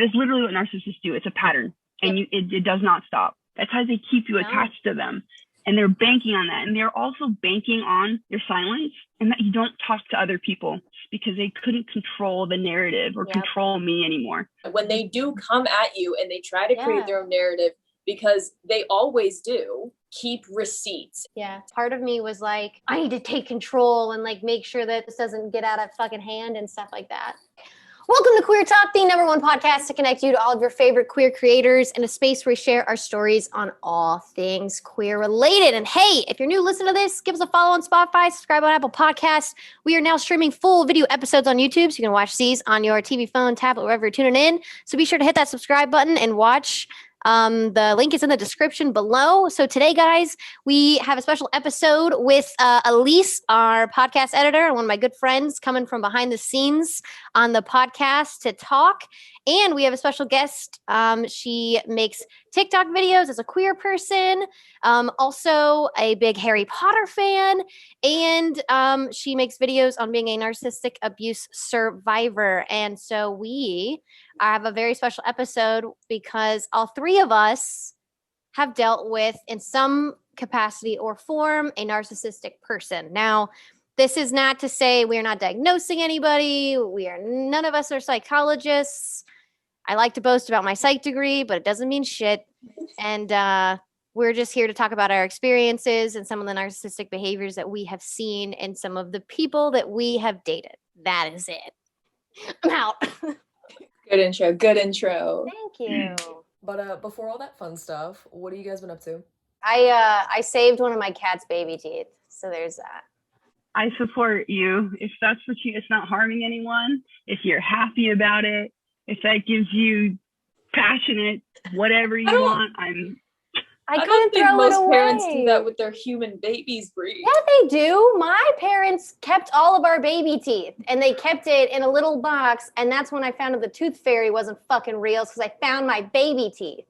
That is literally what narcissists do. It's a pattern, and it does not stop. That's how they keep you attached to them. And they're banking on that. And they're also banking on your silence and that you don't talk to other people because they couldn't control the narrative or control me anymore. When they do come at you and they try to create their own narrative, because they always do, keep receipts. Yeah. Part of me was like, I need to take control and like make sure that this doesn't get out of fucking hand and stuff like that. Welcome to Queer Talk, the #1 podcast to connect you to all of your favorite queer creators in a space where we share our stories on all things queer related. And hey, if you're new, listen to this, give us a follow on Spotify, subscribe on Apple Podcasts. We are now streaming full video episodes on YouTube, so you can watch these on your TV, phone, tablet, wherever you're tuning in. So be sure to hit that subscribe button and watch. The link is in the description below. So today, guys, we have a special episode with Elise, our podcast editor, and one of my good friends coming from behind the scenes on the podcast to talk. And we have a special guest. She makes TikTok videos as a queer person, also a big Harry Potter fan, and she makes videos on being a narcissistic abuse survivor. And so we have a very special episode because all three of us have dealt with, in some capacity or form, a narcissistic person. Now, this is not to say we are not diagnosing anybody. None of us are psychologists. I like to boast about my psych degree, but it doesn't mean shit. And we're just here to talk about our experiences and some of the narcissistic behaviors that we have seen in some of the people that we have dated. That is it. I'm out. Good intro. Good intro. Thank you. But before all that fun stuff, what have you guys been up to? I saved one of my cat's baby teeth, so there's that. I support you. If that's what it's not harming anyone, if you're happy about it, if that gives you passionate, whatever you want, I don't think most parents do that with their human babies, Bree. Yeah, they do. My parents kept all of our baby teeth, and they kept it in a little box, and that's when I found out the tooth fairy wasn't fucking real, because I found my baby teeth.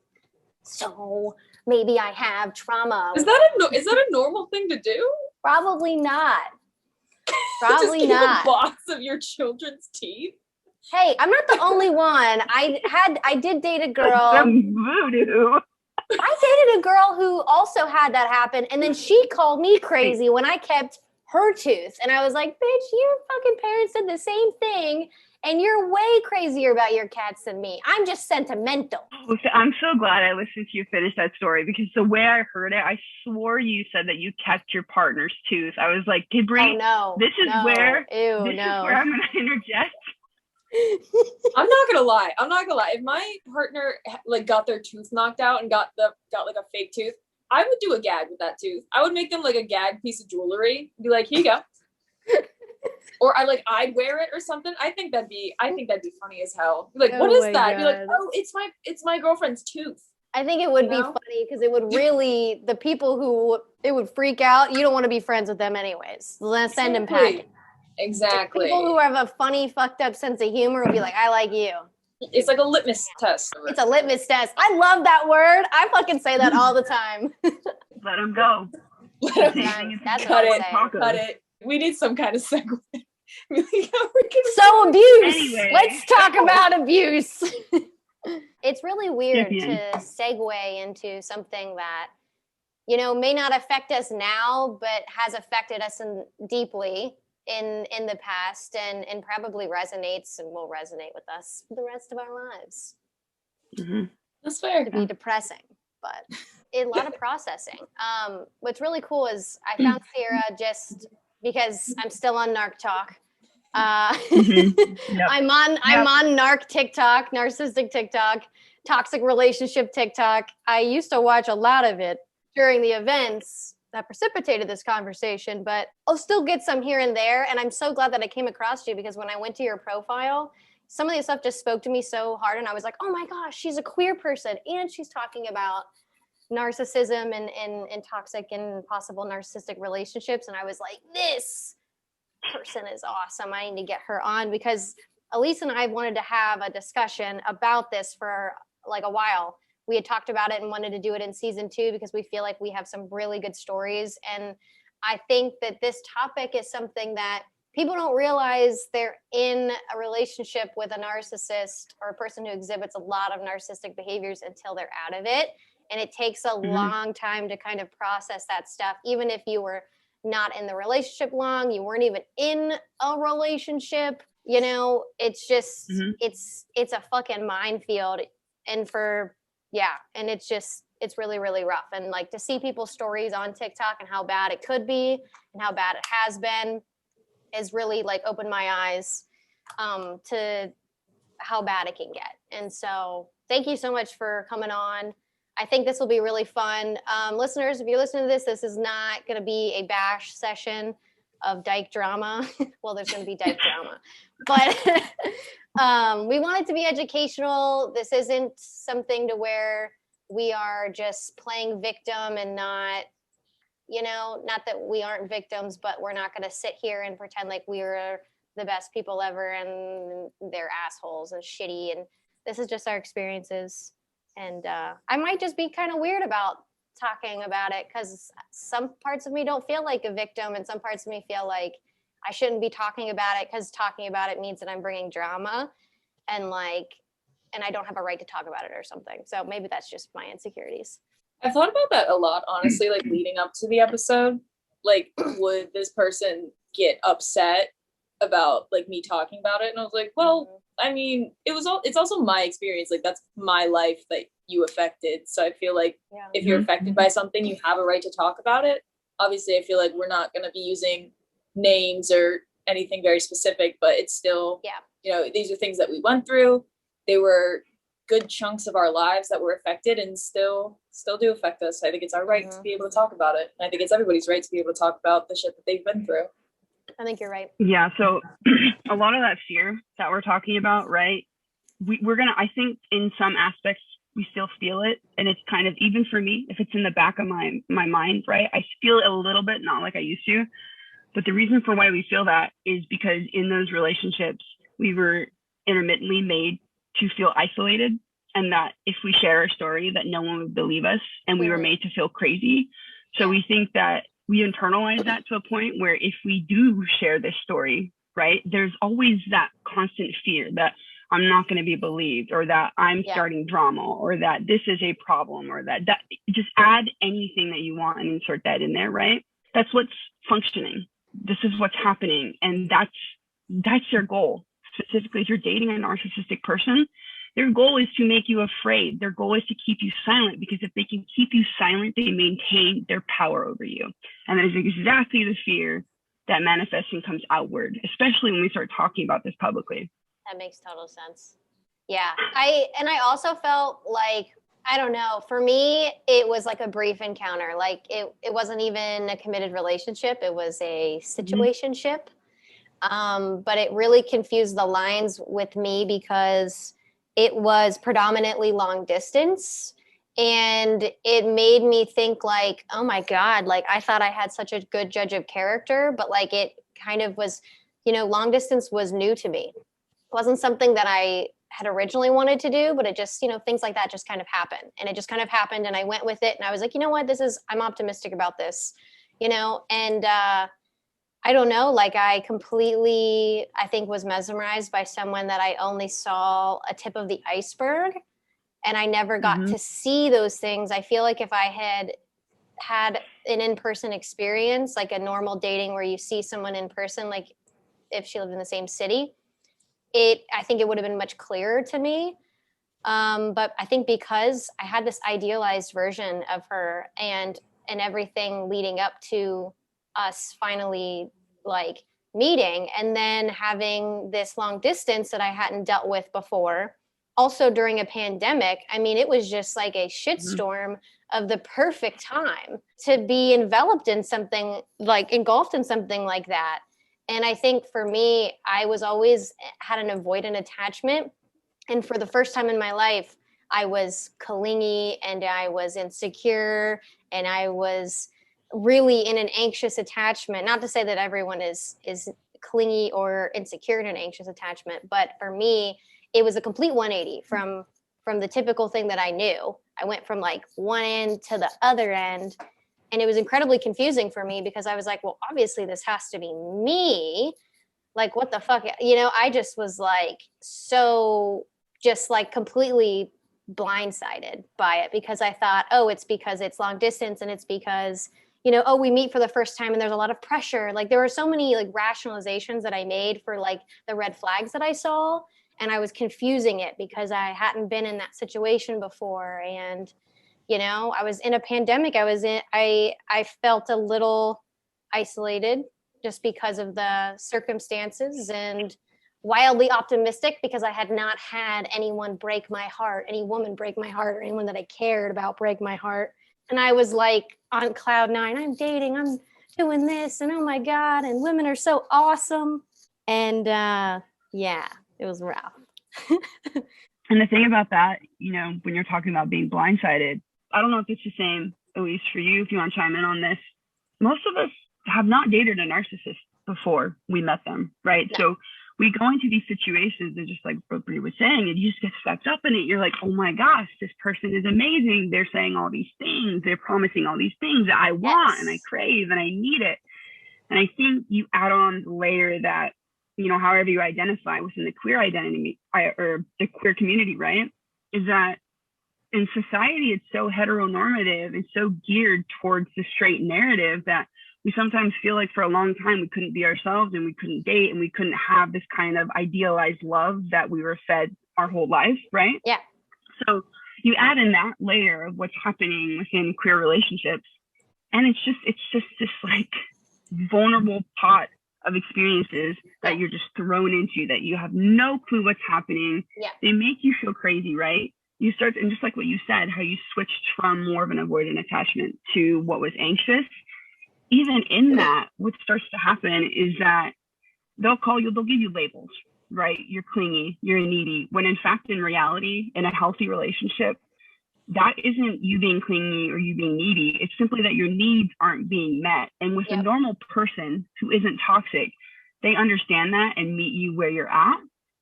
So maybe I have trauma. Is that a normal thing to do? Probably not. Probably just not. A box of your children's teeth. Hey, I'm not the only one. I did date a girl. Voodoo. I dated a girl who also had that happen, and then she called me crazy when I kept her tooth. And I was like, bitch, your fucking parents did the same thing, and you're way crazier about your cats than me. I'm just sentimental. I'm so glad I listened to you finish that story, because the way I heard it, I swore you said that you kept your partner's tooth. I was like, hey, Bree, this is where I'm going to interject. I'm not gonna lie. If my partner like got their tooth knocked out and got like a fake tooth, I would do a gag with that tooth. I would make them like a gag piece of jewelry. Be like, here you go. Or I'd wear it or something. I think that'd be funny as hell. Be like, what is that? God. Be like, oh, it's my girlfriend's tooth. I think it would be funny because it would really, the people who it would freak out, you don't want to be friends with them anyways. Let's send them packing. Exactly. People who have a funny, fucked up sense of humor will be like, I like you. It's like a litmus test. It's a litmus test. I love that word. I fucking say that all the time. Let them go. That's cut it. We need some kind of segue. So abuse. Anyway. Let's talk about abuse. It's really weird to segue into something that, may not affect us now, but has affected us deeply in the past and probably resonates and will resonate with us for the rest of our lives. Mm-hmm. That's fair. To be depressing, but a lot of processing. What's really cool is I found Sierra just because I'm still on Narc Talk. Yep. I'm on Narc TikTok, narcissistic TikTok, toxic relationship TikTok. I used to watch a lot of it during the events that precipitated this conversation, but I'll still get some here and there. And I'm so glad that I came across you, because when I went to your profile, some of the stuff just spoke to me so hard. And I was like, oh my gosh, she's a queer person. And she's talking about narcissism and toxic and possible narcissistic relationships. And I was like, this person is awesome. I need to get her on, because Elise and I wanted to have a discussion about this for like a while. We had talked about it and wanted to do it in season 2 because we feel like we have some really good stories. And I think that this topic is something that people don't realize they're in a relationship with a narcissist or a person who exhibits a lot of narcissistic behaviors until they're out of it. And it takes a long time to kind of process that stuff. Even if you were not in the relationship long, you weren't even in a relationship, you know, it's just, it's a fucking minefield. And and it's really, really rough. And like to see people's stories on TikTok and how bad it could be and how bad it has been is really like opened my eyes to how bad it can get. And so thank you so much for coming on. I think this will be really fun. Listeners, if you're listening to this, this is not going to be a bash session of dyke drama. Well, there's going to be dyke drama, but we want it to be educational. This isn't something to where we are just playing victim and not, you know, not that we aren't victims, but we're not going to sit here and pretend like we were the best people ever and they're assholes and shitty. And this is just our experiences. And I might just be kind of weird about talking about it because some parts of me don't feel like a victim and some parts of me feel like I shouldn't be talking about it because talking about it means that I'm bringing drama and I don't have a right to talk about it or something. So maybe that's just my insecurities. I've thought about that a lot, honestly, like leading up to the episode. Like, would this person get upset about like me talking about it? And I was like, well, I mean, it's also my experience. Like, that's my life that you affected. So I feel like if you're affected by something, you have a right to talk about it. Obviously, I feel like we're not going to be using names or anything very specific, but it's still, you know, these are things that we went through. They were good chunks of our lives that were affected and still do affect us. I think it's our right to be able to talk about it. And I think it's everybody's right to be able to talk about the shit that they've been through. I think you're right. Yeah. So a lot of that fear that we're talking about, right? I think in some aspects, we still feel it. And it's kind of, even for me, if it's in the back of my mind, right? I feel it a little bit, not like I used to. But the reason for why we feel that is because in those relationships, we were intermittently made to feel isolated, and that if we share our story, that no one would believe us, and we were made to feel crazy. So we think that we internalize that to a point where if we do share this story, right, there's always that constant fear that I'm not going to be believed, or that I'm starting drama, or that this is a problem, or that just add anything that you want and insert that in there, right? That's what's functioning. This is what's happening. And that's your goal. Specifically, if you're dating a narcissistic person, their goal is to make you afraid. Their goal is to keep you silent, because if they can keep you silent, they maintain their power over you. And that is exactly the fear that manifests and comes outward, especially when we start talking about this publicly. That makes total sense. Yeah. I also felt like, I don't know, for me, it was like a brief encounter. Like it wasn't even a committed relationship. It was a situationship. But it really confused the lines with me because it was predominantly long distance. And it made me think like, oh my God, like I thought I had such a good judge of character, but like it kind of was, you know, long distance was new to me. It wasn't something that I had originally wanted to do, but it just, you know, things like that just kind of happened. And it just kind of happened and I went with it and I was like, you know what, I'm optimistic about this, you know, and I don't know, like I think was mesmerized by someone that I only saw a tip of the iceberg and I never got to see those things. I feel like if I had an in-person experience, like a normal dating where you see someone in person, like if she lived in the same city, I think it would have been much clearer to me. But I think because I had this idealized version of her and everything leading up to us finally like meeting and then having this long distance that I hadn't dealt with before, also during a pandemic. I mean, it was just like a shitstorm of the perfect time to be engulfed in something like that. And I think for me, I was always had an avoidant attachment. And for the first time in my life, I was clingy and I was insecure and I was really in an anxious attachment. Not to say that everyone is clingy or insecure in an anxious attachment, but for me, it was a complete 180 from the typical thing that I knew. I went from like one end to the other end. And it was incredibly confusing for me because I was like, well, obviously this has to be me. Like, what the fuck? You know, I just was like, so just like completely blindsided by it, because I thought, oh, it's because it's long distance, and it's because, you know, oh, we meet for the first time and there's a lot of pressure. Like, there were so many like rationalizations that I made for like the red flags that I saw. And I was confusing it because I hadn't been in that situation before. And, you know, I was in a pandemic. I felt a little isolated just because of the circumstances, and wildly optimistic because I had not had anyone break my heart, any woman break my heart, or anyone that I cared about break my heart. And I was like on cloud nine. I'm dating, I'm doing this, and oh my God, and women are so awesome. And yeah, it was rough. And the thing about that, you know, when you're talking about being blindsided, I don't know if it's the same, Elise, for you, if you want to chime in on this. Most of us have not dated a narcissist before we met them, right? No. So we go into these situations and just like Brie was saying, and you just get swept up in it. You're like, oh my gosh, this person is amazing. They're saying all these things. They're promising all these things that I want and I crave and I need it. And I think you add on the layer that, you know, however you identify within the queer identity or the queer community, right, is that in society, it's so heteronormative and so geared towards the straight narrative that we sometimes feel like for a long time we couldn't be ourselves and we couldn't date and we couldn't have this kind of idealized love that we were fed our whole life, right? Yeah. So you add in that layer of what's happening within queer relationships, and it's just this like vulnerable pot of experiences that you're just thrown into, that you have no clue what's happening. Yeah. They make you feel crazy, right? You start, and just like what you said, how you switched from more of an avoidant attachment to what was anxious. Even in that, what starts to happen is that they'll give you labels, right? You're clingy, you're needy, when in fact, in reality, in a healthy relationship, that isn't you being clingy or you being needy. It's simply that your needs aren't being met. And with a normal person who isn't toxic, they understand that and meet you where you're at.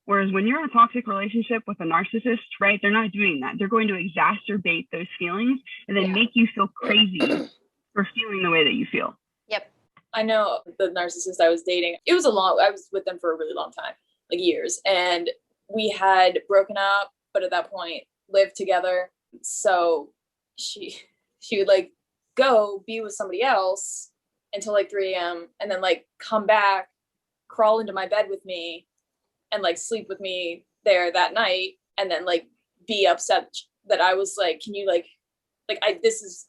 Whereas when you're in a toxic relationship with a narcissist, right, they're not doing that. They're going to exacerbate those feelings and then make you feel crazy for feeling the way that you feel. Yep. I know the narcissist I was dating, I was with them for a really long time, like years. And we had broken up, but at that point lived together. So she would like go be with somebody else until like 3 a.m. and then like come back, crawl into my bed with me and like sleep with me there that night, and then like be upset that I was like, can you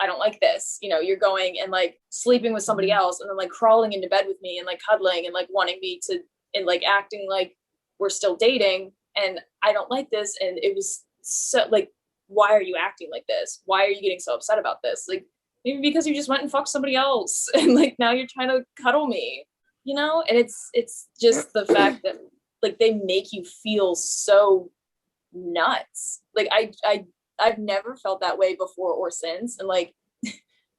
I don't like this, you know, you're going and like sleeping with somebody else and then like crawling into bed with me and like cuddling and like wanting me to, and like acting like we're still dating, and I don't like this. And it was so like, why are you acting like this? Why are you getting so upset about this? Like, maybe because you just went and fucked somebody else and like now you're trying to cuddle me, you know? And it's just the fact that like they make you feel so nuts. Like I've never felt that way before or since. And like,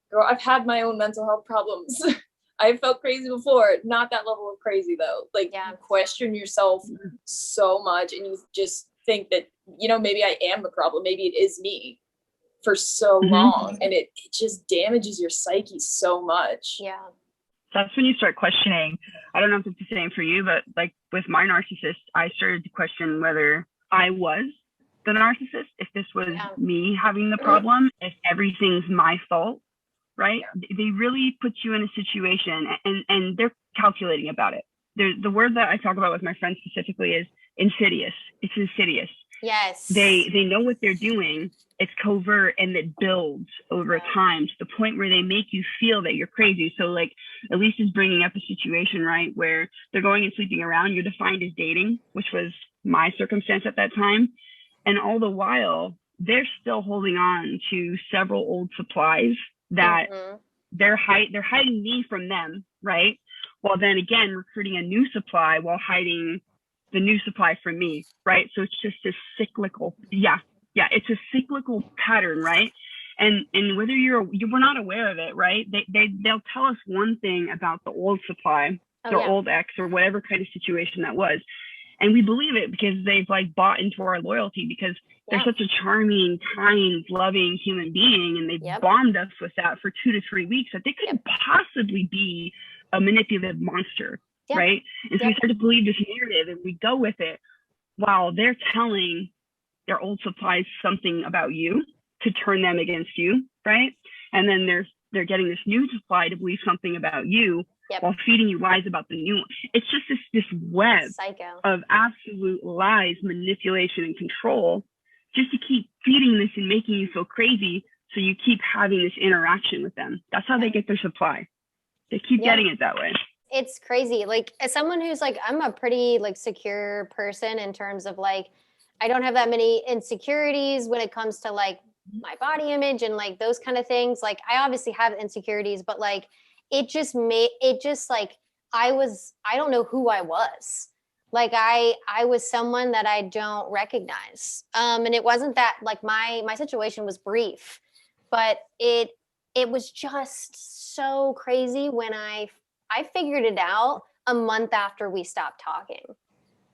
girl, I've had my own mental health problems. I've felt crazy before, not that level of crazy though. Like you question yourself so much and you just think that, you know, maybe I am the problem. Maybe it is me for so long. And it just damages your psyche so much. Yeah. That's when you start questioning. I don't know if it's the same for you, but like with my narcissist, I started to question whether I was the narcissist, if this was me having the problem, if everything's my fault, right? They really put you in a situation and they're calculating about it. The word that I talk about with my friends specifically is insidious. It's insidious. Yes. They know what they're doing. It's covert and it builds over time to the point where they make you feel that you're crazy. So like Elise is bringing up a situation, right, where they're going and sleeping around. You're defined as dating, which was my circumstance at that time. And all the while, they're still holding on to several old supplies that they're hiding me from them, right? While then again, recruiting a new supply while hiding the new supply from me, right? So it's just this cyclical, it's a cyclical pattern, right? And whether we're not aware of it, right? They'll tell us one thing about the old supply, old ex, or whatever kind of situation that was. And we believe it because they've like bought into our loyalty because they're such a charming, kind, loving human being. And they've bombed us with that for 2 to 3 weeks that they couldn't possibly be a manipulative monster, right? And so we start to believe this narrative and we go with it while they're telling their old supplies something about you to turn them against you, right? And then they're getting this new supply to believe something about you while feeding you lies about the new one. It's just this web of absolute lies, manipulation, and control just to keep feeding this and making you feel crazy. So you keep having this interaction with them. That's how they get their supply. They keep getting it that way. It's crazy. Like, as someone who's like, I'm a pretty like secure person in terms of like, I don't have that many insecurities when it comes to like my body image and like those kind of things. Like, I obviously have insecurities, but like I don't know who I was. Like I was someone that I don't recognize. And it wasn't that like my situation was brief, but it was just so crazy when I figured it out a month after we stopped talking.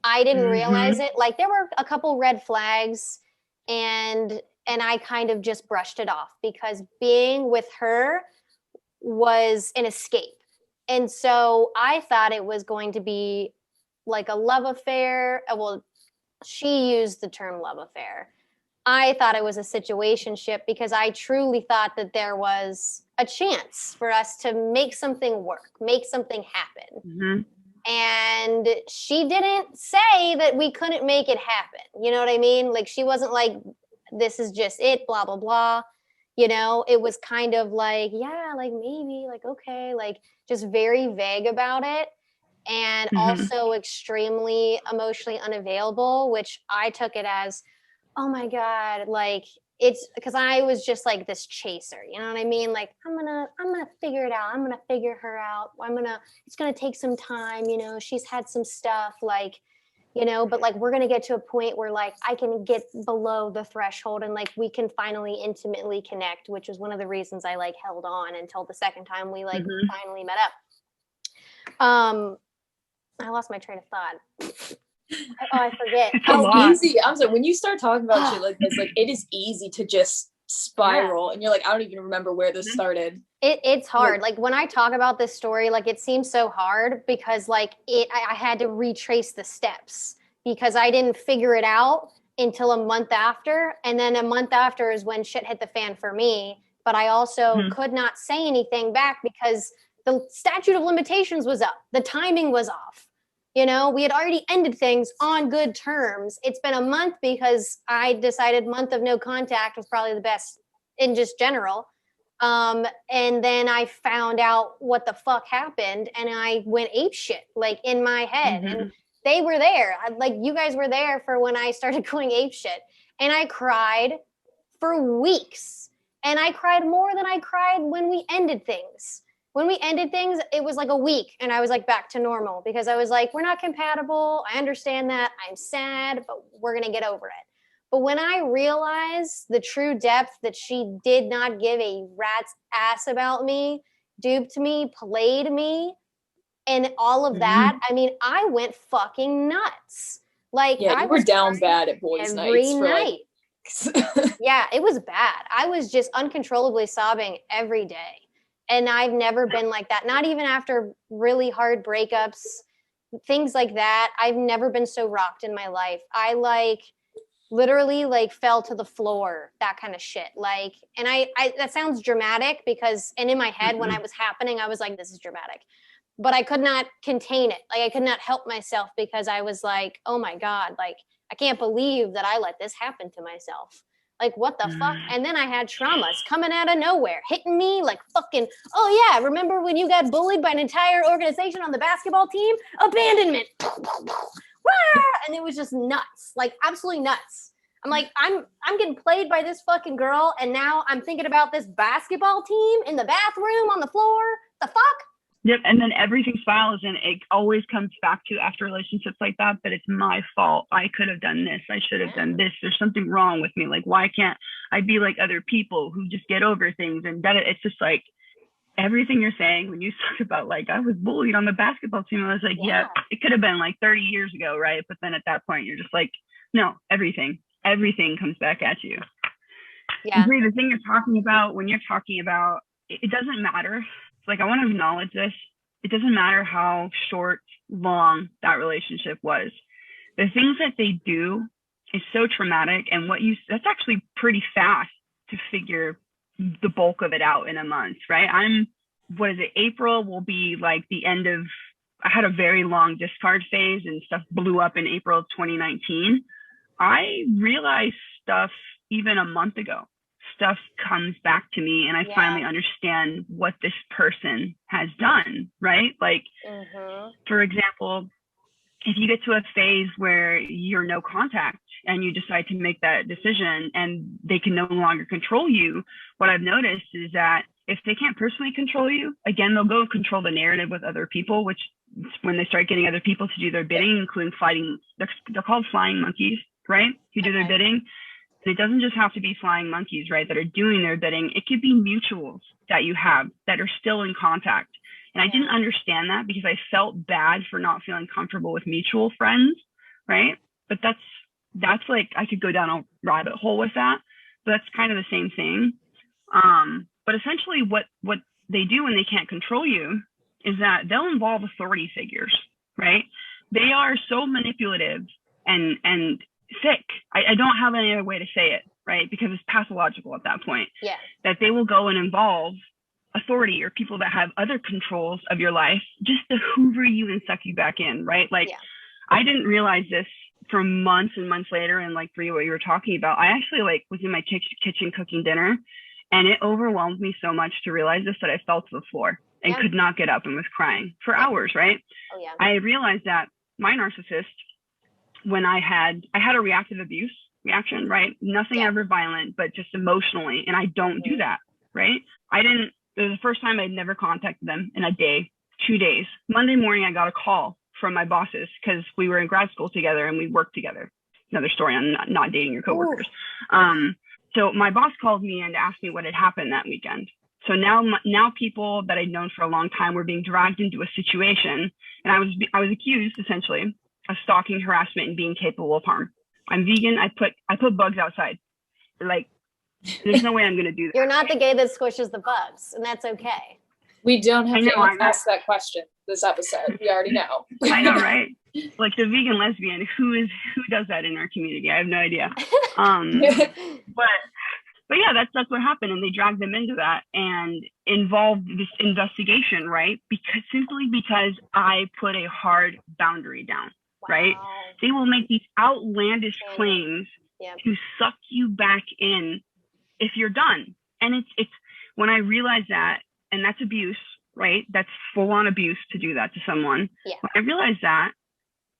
I didn't realize it. Like, there were a couple red flags and I kind of just brushed it off because being with her was an escape. And so I thought it was going to be like a love affair. Well, she used the term love affair. I thought it was a situationship because I truly thought that there was a chance for us to make something work, make something happen. And she didn't say that we couldn't make it happen. You know what I mean? Like, she wasn't like, this is just it, blah, blah, blah. You know, it was kind of like, yeah, like maybe, like, okay, like just very vague about it. And also extremely emotionally unavailable, which I took it as, oh my God, like, it's because I was just like this chaser, you know what I mean? Like, I'm gonna figure it out. I'm gonna figure her out. It's gonna take some time, you know, she's had some stuff, like, you know, but like, we're gonna get to a point where like, I can get below the threshold and like, we can finally intimately connect, which was one of the reasons I like held on until the second time we like finally met up. I lost my train of thought. I forget. How easy. I'm sorry. When you start talking about shit like this, like, it is easy to just spiral, and you're like, I don't even remember where this started. It's hard. Like, when I talk about this story, like, it seems so hard because like I had to retrace the steps because I didn't figure it out until a month after, and then a month after is when shit hit the fan for me. But I also could not say anything back because the statute of limitations was up. The timing was off. You know, we had already ended things on good terms. It's been a month because I decided month of no contact was probably the best in just general. And then I found out what the fuck happened and I went apeshit, like, in my head. And they were there. Like, you guys were there for when I started going apeshit. And I cried for weeks. And I cried more than I cried when we ended things. When we ended things, it was like a week and I was like back to normal because I was like, we're not compatible. I understand that. I'm sad, but we're going to get over it. But when I realized the true depth that she did not give a rat's ass about me, duped me, played me, and all of that, I mean, I went fucking nuts. Like, yeah, I you were down bad at boys' every nights. night. Yeah, it was bad. I was just uncontrollably sobbing every day. And I've never been like that. Not even after really hard breakups, things like that. I've never been so rocked in my life. I like literally like fell to the floor, that kind of shit. Like, and I that sounds dramatic because, and in my head when it was happening, I was like, this is dramatic. But I could not contain it. Like, I could not help myself because I was like, oh my God, like, I can't believe that I let this happen to myself. Like, what the fuck? And then I had traumas coming out of nowhere, hitting me like fucking, oh yeah, remember when you got bullied by an entire organization on the basketball team? Abandonment. And it was just nuts, like absolutely nuts. I'm like, I'm getting played by this fucking girl, and now I'm thinking about this basketball team in the bathroom on the floor. The fuck? Yep, and then everything spirals, and it always comes back to, after relationships like that, but it's my fault. I could have done this. I should have done this. There's something wrong with me. Like, why can't I be like other people who just get over things? And that it's just like everything you're saying when you talk about, like, I was bullied on the basketball team. I was like, yeah, it could have been like 30 years ago, right? But then at that point, you're just like, no, everything comes back at you. Yeah. Bree, the thing you're talking about when you're talking about, it doesn't matter. Like, I want to acknowledge this. It doesn't matter how short long that relationship was. The things that they do is so traumatic, and that's actually pretty fast to figure the bulk of it out in a month, right? April will be like the end of, I had a very long discard phase and stuff blew up in April of 2019. I realized stuff even a month ago. Stuff comes back to me and I finally understand what this person has done, right? Like, for example, if you get to a phase where you're no contact and you decide to make that decision and they can no longer control you, what I've noticed is that if they can't personally control you, again, they'll go control the narrative with other people, which when they start getting other people to do their bidding, including they're called flying monkeys, right? Who do their bidding. And it doesn't just have to be flying monkeys, right, that are doing their bidding. It could be mutuals that you have that are still in contact. And I didn't understand that because I felt bad for not feeling comfortable with mutual friends, right? But that's like, I could go down a rabbit hole with that, but that's kind of the same thing. But essentially what they do when they can't control you is that they'll involve authority figures, right? They are so manipulative and sick. I don't have any other way to say it, right? Because it's pathological at that point. Yeah. That they will go and involve authority or people that have other controls of your life just to hoover you and suck you back in, right? Like, I didn't realize this for months and months later. And like, Bree, what you were talking about, I actually like was in my kitchen cooking dinner, and it overwhelmed me so much to realize this that I fell to the floor and could not get up and was crying for hours, right? Oh, yeah. I realized that my narcissist, when I had a reactive abuse reaction, right? Nothing ever violent, but just emotionally. And I don't do that, right? It was the first time I'd never contacted them in a day, 2 days. Monday morning, I got a call from my bosses because we were in grad school together and we worked together. Another story on not dating your coworkers. So my boss called me and asked me what had happened that weekend. So now people that I'd known for a long time were being dragged into a situation, and I was accused essentially of stalking, harassment, and being capable of harm. I'm vegan. I put bugs outside. Like, there's no way I'm going to do that. You're not the gay that squishes the bugs, and that's okay. We don't have to ask that question this episode. We already know. I know, right? Like the vegan lesbian, who does that in our community? I have no idea. But yeah, that's what happened. And they dragged them into that and involved this investigation, right? Simply because I put a hard boundary down, right? They will make these outlandish claims to suck you back in if you're done. And it's when I realized that, and that's abuse, right? That's full on abuse to do that to someone. Yeah. When I realized that,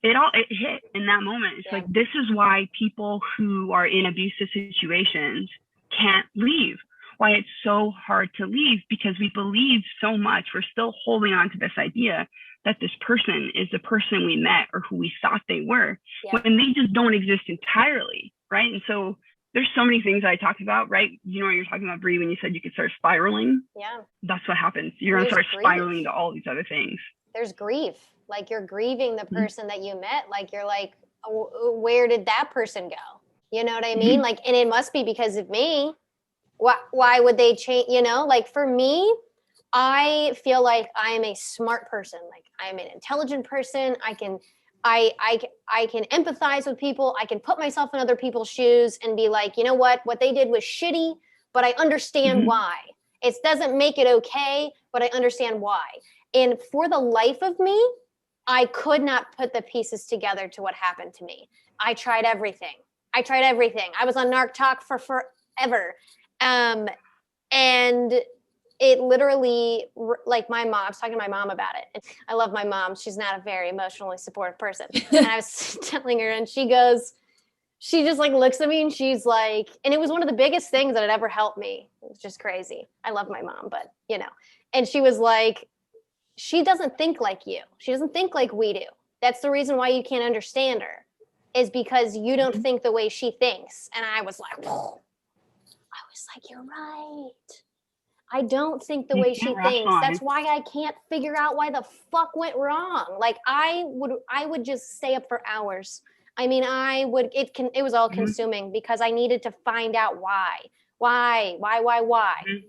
it hit in that moment. It's like, this is why people who are in abusive situations can't leave, why it's so hard to leave, because we believe so much. We're still holding on to this idea that this person is the person we met or who we thought they were, when they just don't exist entirely, right? And so there's so many things I talked about, right? You know what you're talking about, Bree, when you said you could start spiraling? Yeah. That's what happens. You're going to start spiraling to all these other things. There's grief. Like, you're grieving the person that you met. Like, you're like, where did that person go? You know what I mean? Like, and it must be because of me. Why would they change? You know, like for me, I feel like I am a smart person. Like, I'm an intelligent person. I can empathize with people. I can put myself in other people's shoes and be like, you know what they did was shitty, but I understand why. It doesn't make it okay, but I understand why. And for the life of me, I could not put the pieces together to what happened to me. I tried everything. I was on Narc Talk for forever. And it literally, like my mom, I was talking to my mom about it. I love my mom. She's not a very emotionally supportive person. And I was telling her, and she just like looks at me and she's like, and it was one of the biggest things that had ever helped me. It was just crazy. I love my mom, but you know, and she was like, she doesn't think like you. She doesn't think like we do. That's the reason why you can't understand her, is because you don't think the way she thinks. And I was like, whoa. I was like, you're right. I don't think the way she thinks. That's why I can't figure out why the fuck went wrong. Like, I would just stay up for hours. I mean, it was all consuming because I needed to find out why.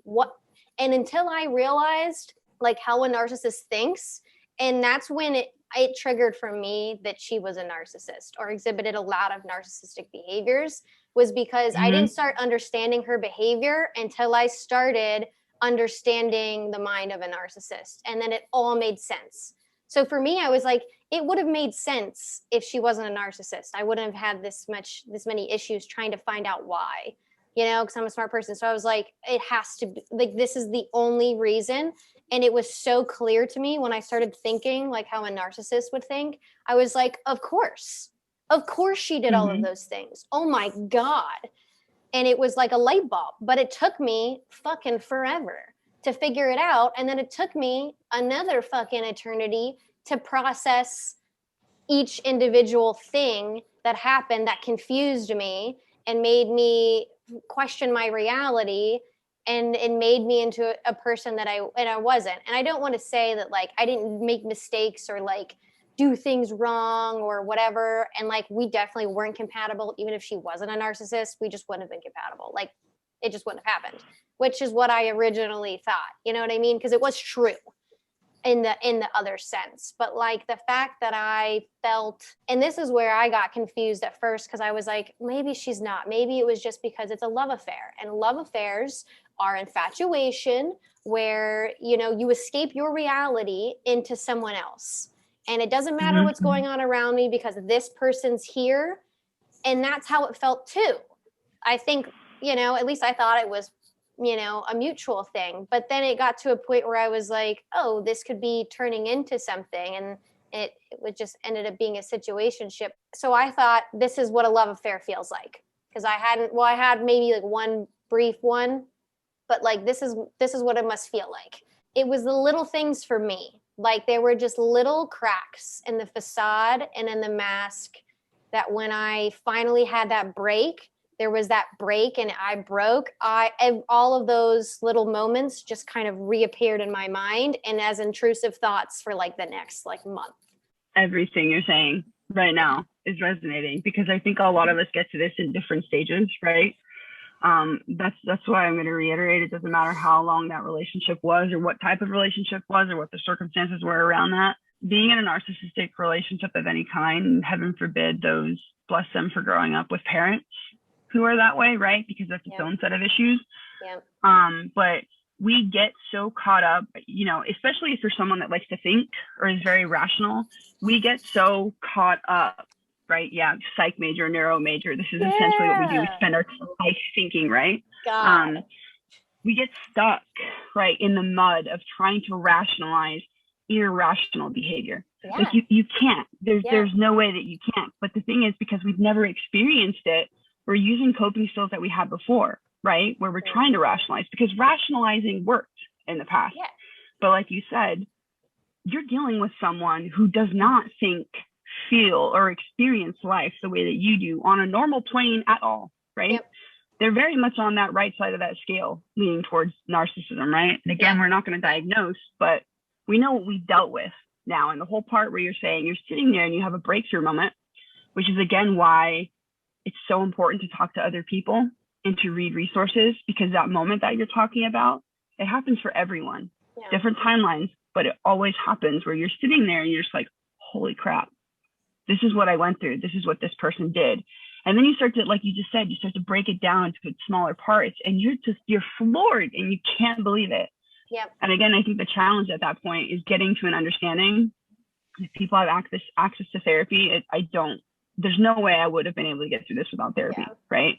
What? And until I realized like how a narcissist thinks, and that's when it triggered for me that she was a narcissist or exhibited a lot of narcissistic behaviors was because I didn't start understanding her behavior until I started understanding the mind of a narcissist. And then it all made sense. So for me, I was like, it would have made sense if she wasn't a narcissist. I wouldn't have had this many issues trying to find out why, because I'm a smart person. So I was like, it has to be like, this is the only reason. And it was so clear to me when I started thinking like how a narcissist would think. I was like, of course she did all of those things. Oh my God. And it was like a light bulb, but it took me fucking forever to figure it out. And then it took me another fucking eternity to process each individual thing that happened that confused me and made me question my reality. And it made me into a person that I wasn't. And I don't want to say that like I didn't make mistakes or like do things wrong or whatever. And like we definitely weren't compatible. Even if she wasn't a narcissist, we just wouldn't have been compatible. Like it just wouldn't have happened, which is what I originally thought. You know what I mean? Because it was true in the other sense. But like the fact that I felt, and this is where I got confused at first, because I was like, maybe she's not. Maybe it was just because it's a love affair, and love affairs are infatuation where, you escape your reality into someone else. And it doesn't matter what's going on around me because this person's here. And that's how it felt too. I think, at least I thought it was, a mutual thing. But then it got to a point where I was like, oh, this could be turning into something. And it would just ended up being a situationship. So I thought this is what a love affair feels like. Because I had maybe like one brief one, but like this is what it must feel like. It was the little things for me. Like there were just little cracks in the facade and in the mask that when I finally had that break, there was that break and I broke. All of those little moments just kind of reappeared in my mind and as intrusive thoughts for like the next like month. Everything you're saying right now is resonating because I think a lot of us get to this in different stages, right? That's why I'm going to reiterate. It doesn't matter how long that relationship was or what type of relationship was or what the circumstances were around that. Being in a narcissistic relationship of any kind, heaven forbid those, bless them for growing up with parents who are that way, right? Because that's its own set of issues. But we get so caught up, especially if you're someone that likes to think or is very rational, we get so caught up. Right. Yeah. Psych major, neuro major. This is essentially what we do. We spend our life thinking, right? We get stuck, right, in the mud of trying to rationalize irrational behavior. Yeah. Like you can't. There's no way that you can't. But the thing is, because we've never experienced it, we're using coping skills that we had before, right? Where we're trying to rationalize because rationalizing worked in the past. Yeah. But like you said, you're dealing with someone who does not think, feel or experience life the way that you do on a normal plane at all, right? Yep. They're very much on that right side of that scale, leaning towards narcissism, right? And again, we're not going to diagnose, but we know what we've dealt with now. And the whole part where you're saying you're sitting there and you have a breakthrough moment, which is again why it's so important to talk to other people and to read resources, because that moment that you're talking about, it happens for everyone, different timelines, but it always happens where you're sitting there and you're just like, holy crap. This is what I went through. This is what this person did. And then you start to, like you just said, you start to break it down into its smaller parts and you're floored and you can't believe it. Yep. And again, I think the challenge at that point is getting to an understanding. If people have access to therapy, there's no way I would have been able to get through this without therapy, right?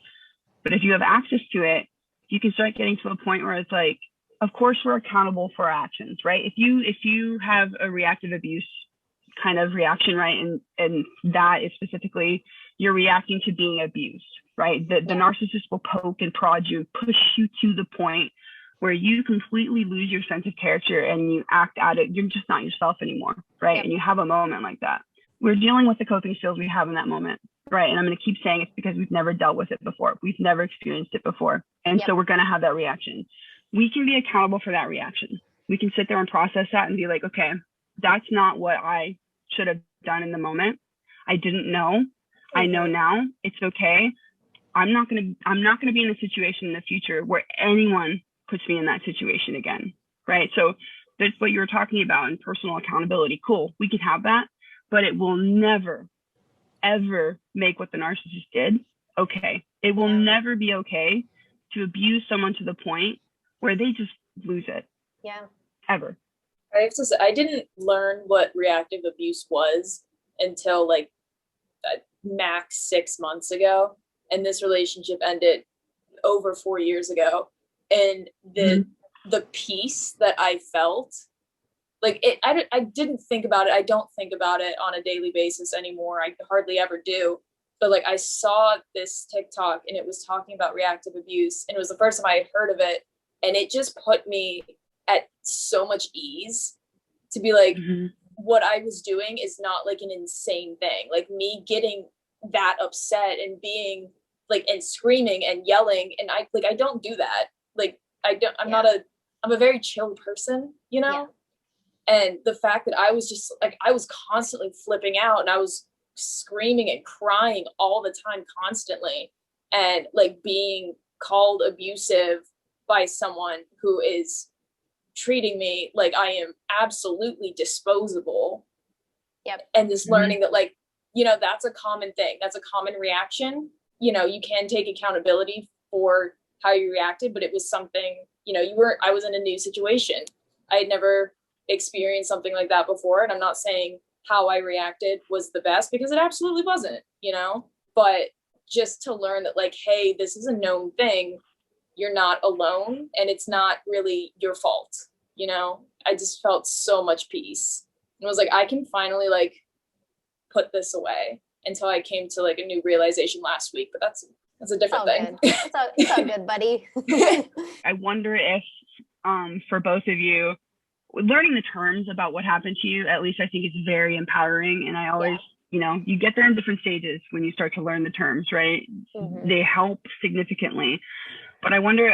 But if you have access to it, you can start getting to a point where it's like, of course, we're accountable for our actions, right? If you have a reactive abuse kind of reaction, right? And that is specifically you're reacting to being abused, right? The narcissist will poke and prod you, push you to the point where you completely lose your sense of character and you act out it. You're just not yourself anymore, right? Yep. And you have a moment like that. We're dealing with the coping skills we have in that moment, right? And I'm going to keep saying it's because we've never dealt with it before. We've never experienced it before. And so we're going to have that reaction. We can be accountable for that reaction. We can sit there and process that and be like, okay, that's not what I should have done in the moment. I didn't know. I know now. It's okay. I'm not going to be in a situation in the future where anyone puts me in that situation again. Right. So that's what you were talking about in personal accountability. Cool. We can have that. but it will never, ever make what the narcissist did okay. It will never be okay to abuse someone to the point where they just lose it. Yeah. Ever. I have to say, I didn't learn what reactive abuse was until like max 6 months ago. And this relationship ended over 4 years ago. And the peace that I felt, like I didn't think about it. I don't think about it on a daily basis anymore. I hardly ever do. But like I saw this TikTok and it was talking about reactive abuse, and it was the first time I had heard of it. And it just put me at so much ease to be like, what I was doing is not like an insane thing. Like me getting that upset and being like, and screaming and yelling. And I don't do that. Like I'm a very chill person, you know? Yeah. And the fact that I was just like, I was constantly flipping out and I was screaming and crying all the time, constantly. And like being called abusive by someone who is treating me like I am absolutely disposable. Yep. And just learning that, like, you know, that's a common thing. That's a common reaction. You know, you can take accountability for how you reacted, but it was something, you know, I was in a new situation. I had never experienced something like that before. And I'm not saying how I reacted was the best, because it absolutely wasn't, you know, but just to learn that, like, hey, this is a known thing. You're not alone, and it's not really your fault. You know, I just felt so much peace. And I was like, I can finally like put this away, until I came to like a new realization last week, but that's a different thing. It's all good, buddy. I wonder if, for both of you, learning the terms about what happened to you, at least I think it's very empowering. And I always, you know, you get there in different stages when you start to learn the terms, right? They help significantly. But I wonder,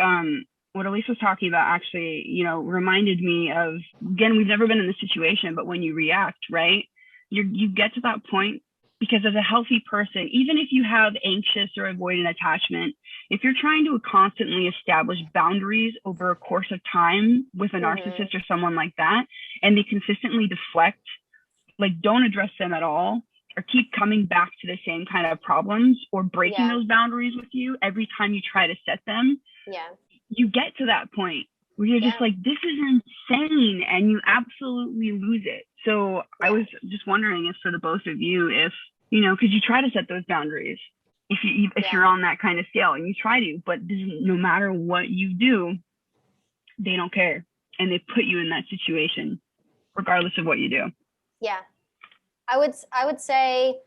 what Elise was talking about actually, you know, reminded me of, again, we've never been in this situation, but when you react, right, you get to that point, because as a healthy person, even if you have anxious or avoidant attachment, if you're trying to constantly establish boundaries over a course of time with a narcissist or someone like that, and they consistently deflect, like don't address them at all, or keep coming back to the same kind of problems, or breaking those boundaries with you every time you try to set them, you get to that point where you're just like, this is insane, and you absolutely lose it. So I was just wondering if, for the both of you, if, you know, because you try to set those boundaries, if you're on that kind of scale, and you try to, but no matter what you do, they don't care, and they put you in that situation regardless of what you do. Yeah. I would say,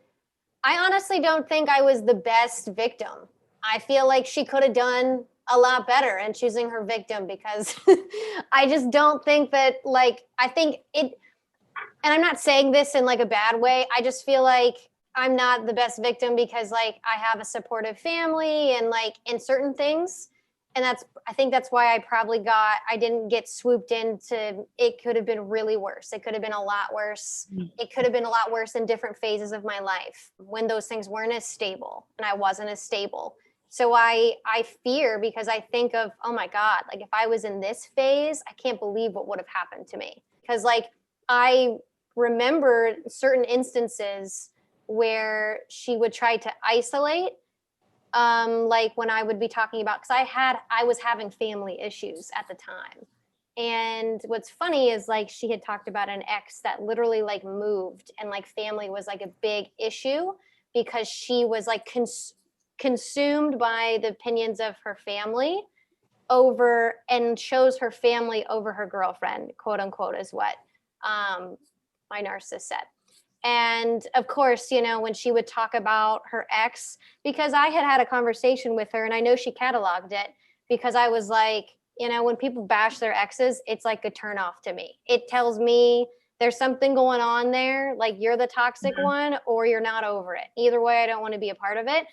I honestly don't think I was the best victim. I feel like she could have done a lot better in choosing her victim, because I just don't think that, like, I think it, and I'm not saying this in like a bad way, I just feel like I'm not the best victim because like I have a supportive family and like in certain things. And I think that's why I didn't get swooped into, it could have been really worse. It could have been a lot worse. It could have been a lot worse in different phases of my life when those things weren't as stable and I wasn't as stable. So I fear, because I think of, oh my God, like if I was in this phase, I can't believe what would have happened to me. Because like I remember certain instances where she would try to isolate, like when I would be talking about, because I was having family issues at the time. And what's funny is like she had talked about an ex that literally like moved, and like family was like a big issue because she was like consumed by the opinions of her family and chose her family over her girlfriend, quote unquote, is what my narcissist said. And of course, you know, when she would talk about her ex, because I had a conversation with her, and I know she cataloged it, because I was like, you know, when people bash their exes, it's like a turn off to me. It tells me there's something going on there, like you're the toxic one or you're not over it. Either way, I don't want to be a part of it.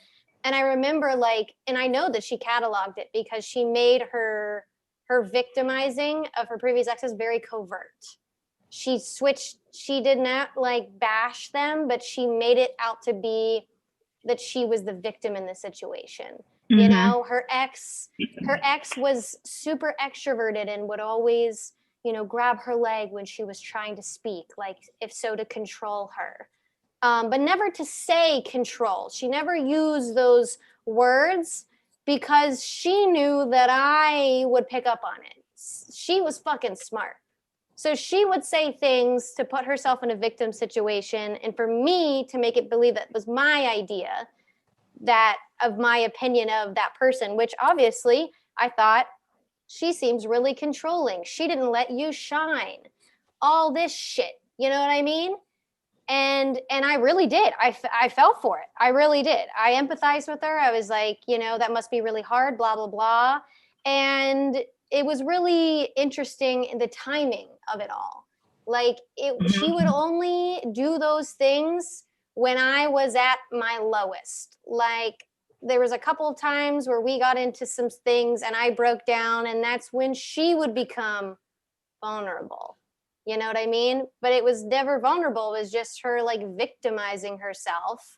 And I remember like, and I know that she cataloged it because she made her victimizing of her previous exes very covert. She did not like bash them, but she made it out to be that she was the victim in the situation. You know, her ex was super extroverted and would always, you know, grab her leg when she was trying to speak, like if so to control her. but never to say control. She never used those words because she knew that I would pick up on it. She was fucking smart. So she would say things to put herself in a victim situation and for me to make it believe that it was my idea, that of my opinion of that person, which obviously I thought, she seems really controlling. She didn't let you shine. All this shit. You know what I mean? And I really did. I fell for it. I really did. I empathized with her. I was like, that must be really hard, blah, blah, blah. And it was really interesting in the timing of it all. Like she would only do those things when I was at my lowest. Like there was a couple of times where we got into some things and I broke down, and that's when she would become vulnerable. You know what I mean? But it was never vulnerable. It was just her like victimizing herself.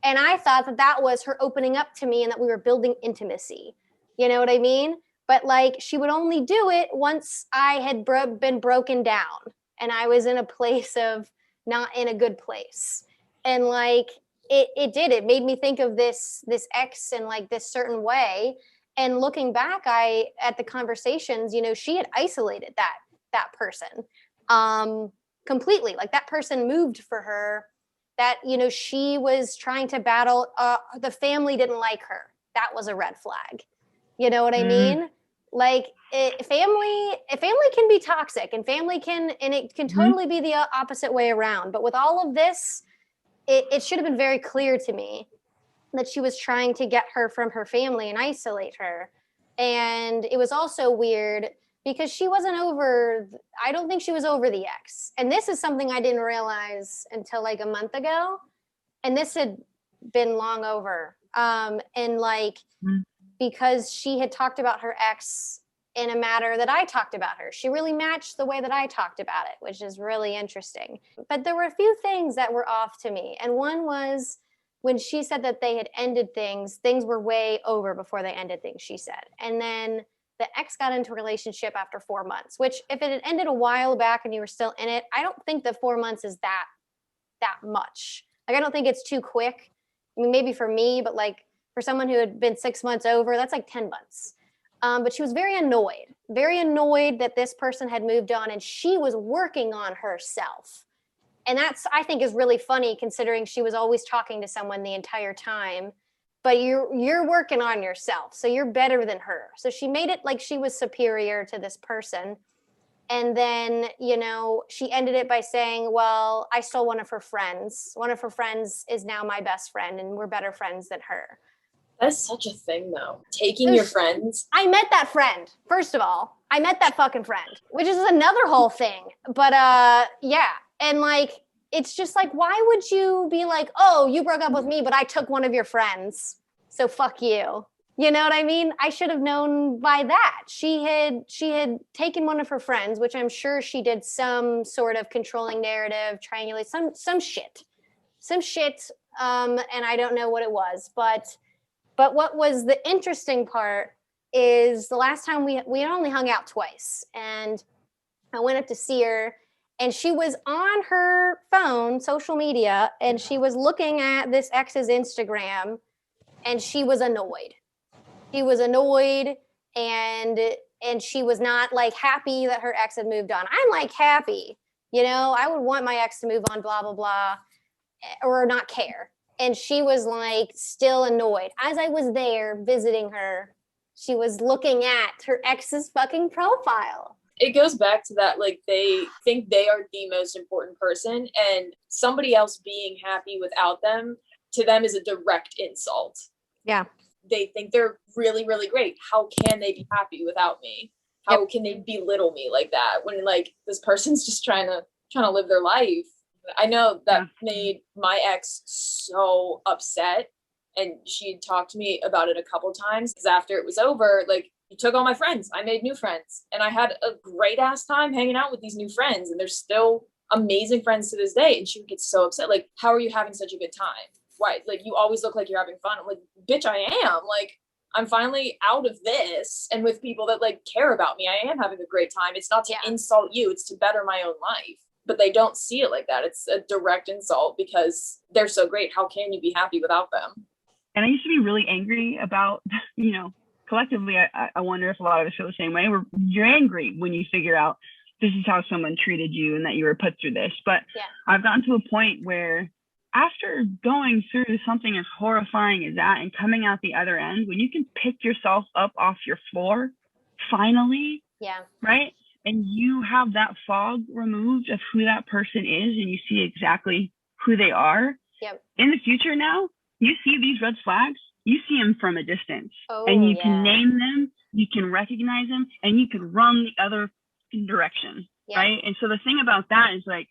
And I thought that was her opening up to me and that we were building intimacy. You know what I mean? But like she would only do it once I had been broken down and I was in a place of not in a good place. And like it made me think of this ex in like this certain way. And looking back, at the conversations, she had isolated that person completely. Like that person moved for her, that she was trying to battle. The family didn't like her. That was a red flag. You know what I mean? Like family can be toxic, and it can totally be the opposite way around. But with all of this, it should have been very clear to me that she was trying to get her from her family and isolate her. And it was also weird because she wasn't I don't think she was over the ex. And this is something I didn't realize until like a month ago. And this had been long over. Because she had talked about her ex in a manner that I talked about her. She really matched the way that I talked about it, which is really interesting. But there were a few things that were off to me. And one was when she said that they had ended things were way over before they ended things, she said. And then the ex got into a relationship after 4 months, which if it had ended a while back and you were still in it, I don't think that 4 months is that much. Like, I don't think it's too quick. I mean, maybe for me, but like for someone who had been 6 months over, that's like 10 months. But she was very annoyed that this person had moved on and she was working on herself. And that's, I think, is really funny considering she was always talking to someone the entire time. But you're working on yourself, so you're better than her. So she made it like she was superior to this person. And then, she ended it by saying, well, I stole one of her friends. One of her friends is now my best friend, and we're better friends than her. That's such a thing, though. Taking your friends. I met that friend, first of all. I met that fucking friend, which is another whole thing. But yeah. And like, it's just like, why would you be like, oh, you broke up with me, but I took one of your friends, so fuck you. You know what I mean? I should have known by that. She had taken one of her friends, which I'm sure she did some sort of controlling narrative, triangulate some shit. And I don't know what it was, but what was the interesting part is the last time we had only hung out twice, and I went up to see her. And she was on her phone, social media, and she was looking at this ex's Instagram, and she was annoyed. She was annoyed, and she was not like happy that her ex had moved on. I'm like happy, I would want my ex to move on, blah, blah, blah, or not care. And she was like still annoyed. As I was there visiting her, she was looking at her ex's fucking profile. It goes back to that, like, they think they are the most important person, and somebody else being happy without them, to them, is a direct insult. Yeah. They think they're really, really great. How can they be happy without me? How can they belittle me like that when, like, this person's just trying to live their life? I know that made my ex so upset, and she had talked to me about it a couple times, because after it was over, like, you took all my friends. I made new friends, and I had a great ass time hanging out with these new friends, and they're still amazing friends to this day. And she would get so upset. Like, how are you having such a good time? Why? Like, you always look like you're having fun. I'm like, bitch, I am. Like, I'm finally out of this and with people that like care about me. I am having a great time. It's not to insult you. It's to better my own life. but they don't see it like that. It's a direct insult because they're so great. How can you be happy without them? And I used to be really angry about, collectively, I wonder if a lot of us feel the same way, where you're angry when you figure out this is how someone treated you and that you were put through this. But I've gotten to a point where after going through something as horrifying as that and coming out the other end, when you can pick yourself up off your floor, finally, right? And you have that fog removed of who that person is and you see exactly who they are. In the future now, you see these red flags, you see them from a distance and you can name them, you can recognize them, and you can run the other direction, right? And so the thing about that is like,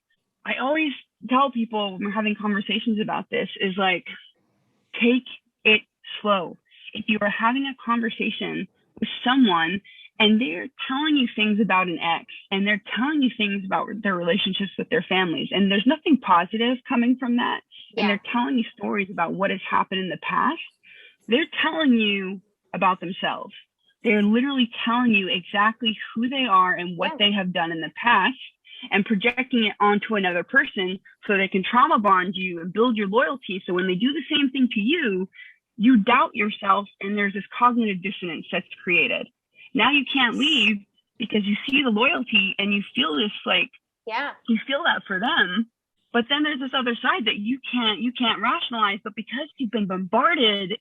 I always tell people when we're having conversations about this is like, take it slow. If you are having a conversation with someone and they're telling you things about an ex and they're telling you things about their relationships with their families, and there's nothing positive coming from that, and they're telling you stories about what has happened in the past, they're telling you about themselves. They're literally telling you exactly who they are and what they have done in the past and projecting it onto another person so they can trauma bond you and build your loyalty. So when they do the same thing to you, you doubt yourself and there's this cognitive dissonance that's created. Now you can't leave because you see the loyalty and you feel this like, you feel that for them. But then there's this other side that you can't rationalize, but because you've been bombarded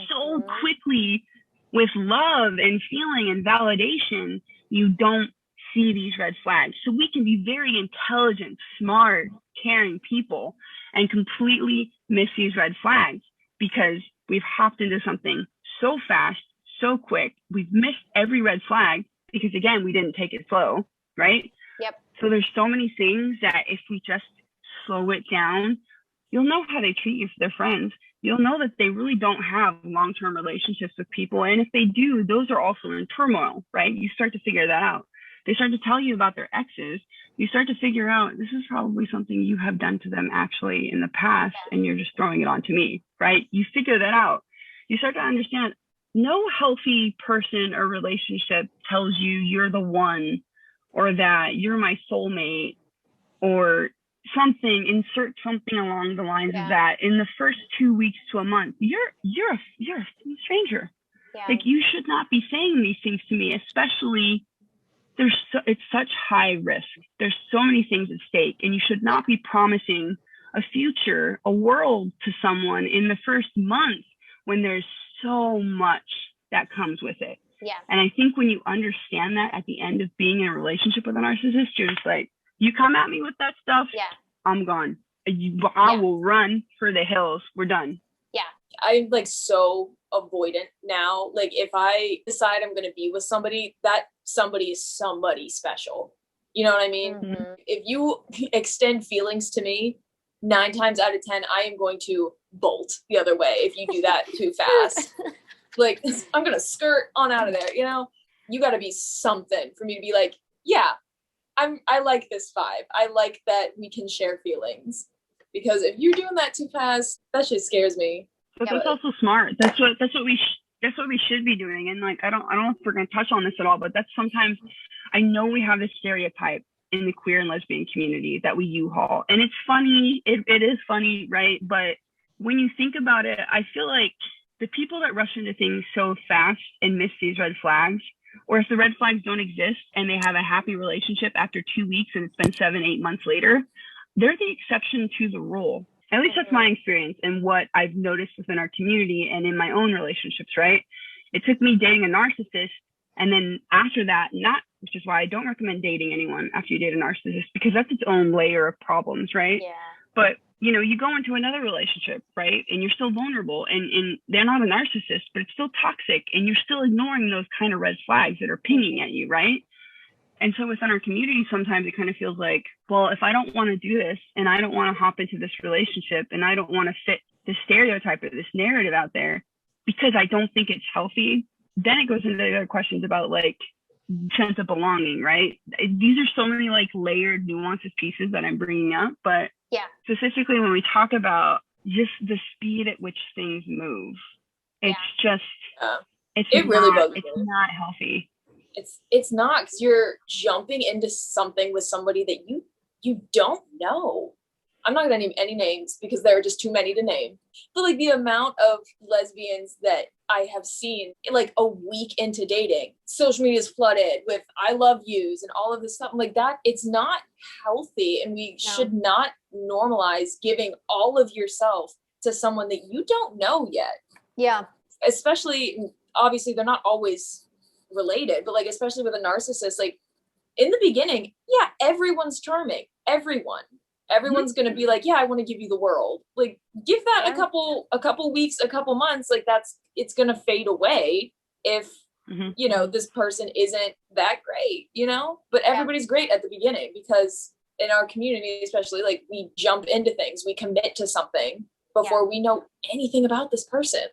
so quickly with love and feeling and validation, you don't see these red flags. So we can be very intelligent, smart, caring people and completely miss these red flags because we've hopped into something so fast, so quick. We've missed every red flag because, again, we didn't take it slow, right? So there's so many things that if we just slow it down, you'll know how they treat you for their friends. You'll know that they really don't have long-term relationships with people. And if they do, those are also in turmoil, right? You start to figure that out. They start to tell you about their exes. You start to figure out this is probably something you have done to them actually in the past, and you're just throwing it on to me, right? You figure that out. You start to understand no healthy person or relationship tells you you're the one or that you're my soulmate or something, insert something along the lines of that in the first 2 weeks to a month. You're a stranger. Like you should not be saying these things to me, especially it's such high risk. There's so many things at stake, and you should not be promising a future, a world to someone in the first month when there's so much that comes with it. And I think when you understand that at the end of being in a relationship with a narcissist, you're just like, you come at me with that stuff, I'm gone. I will run for the hills. We're done. I'm like so avoidant now. Like if I decide I'm going to be with somebody, that somebody is somebody special. You know what I mean? If you extend feelings to me, 9 times out of 10, I am going to bolt the other way if you do that too fast. Like I'm going to skirt on out of there. You know, you got to be something for me to be like, yeah, I like this vibe. I like that we can share feelings, because if you're doing that too fast, that shit scares me. But that's also smart. That's what we should be doing. And like, I don't know if we're going to touch on this at all, but that's sometimes, I know we have this stereotype in the queer and lesbian community that we U-Haul, and it's funny. It is funny, right? But when you think about it, I feel like the people that rush into things so fast and miss these red flags, or if the red flags don't exist and they have a happy relationship after 2 weeks and it's been 7-8 months later, they're the exception to the rule. At least that's my experience and what I've noticed within our community and in my own relationships, right? It took me dating a narcissist, and then after that, which is why I don't recommend dating anyone after you date a narcissist, because that's its own layer of problems, right? But you know, you go into another relationship, right? And you're still vulnerable, and they're not a narcissist, but it's still toxic, and you're still ignoring those kind of red flags that are pinging at you, right? And so within our community, sometimes it kind of feels like, well, if I don't want to do this, and I don't want to hop into this relationship, and I don't want to fit the stereotype or this narrative out there because I don't think it's healthy, then it goes into the other questions about like sense of belonging, right? These are so many like layered nuances pieces that I'm bringing up, but specifically when we talk about just the speed at which things move, it's just, it's not healthy. It's not, because you're jumping into something with somebody that you you don't know. I'm not gonna name any names because there are just too many to name. But like the amount of lesbians that I have seen like a week into dating, social media is flooded with I love yous and all of this stuff like that. It's not healthy, and we should not normalize giving all of yourself to someone that you don't know yet. Yeah. Especially, obviously, they're not always related, but like especially with a narcissist, like in the beginning, yeah, everyone's charming. Everyone's going to be like, yeah, I want to give you the world. Like, give that a couple weeks, a couple months. Like it's going to fade away if, you know, this person isn't that great, you know, but everybody's great at the beginning because in our community, especially, like we jump into things, we commit to something before we know anything about this person.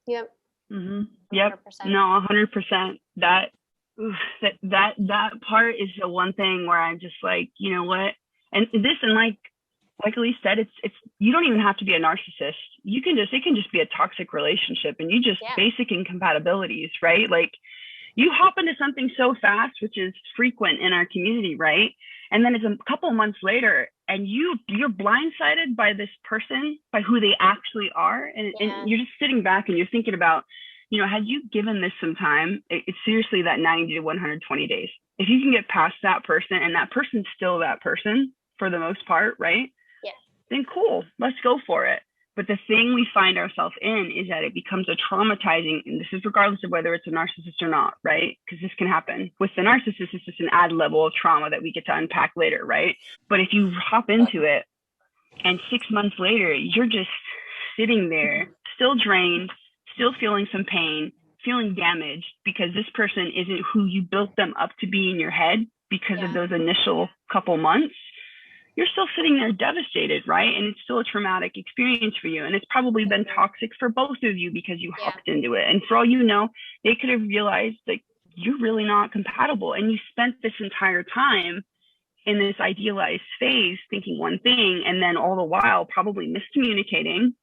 Yep. Yep. 100%. No, 100%. That part is the one thing where I'm just like, you know what? And like Elise said, it's you don't even have to be a narcissist. It can just be a toxic relationship, and you just basic incompatibilities, right? Like you hop into something so fast, which is frequent in our community, right? And then it's a couple of months later, and you're blindsided by this person, by who they actually are, and you're just sitting back and you're thinking about, you know, had you given this some time, it's seriously that 90 to 120 days. If you can get past that person, and that person's still that person for the most part, right? Then cool, let's go for it. But the thing we find ourselves in is that it becomes a traumatizing, and this is regardless of whether it's a narcissist or not, right? Because this can happen. With the narcissist, it's just an added level of trauma that we get to unpack later, right? But if you hop into it and 6 months later, you're just sitting there, still drained, still feeling some pain, feeling damaged because this person isn't who you built them up to be in your head because of those initial couple months, you're still sitting there devastated, right? And it's still a traumatic experience for you. And it's probably been toxic for both of you because you hooked into it. And for all you know, they could have realized that you're really not compatible. And you spent this entire time in this idealized phase thinking one thing, and then all the while probably miscommunicating,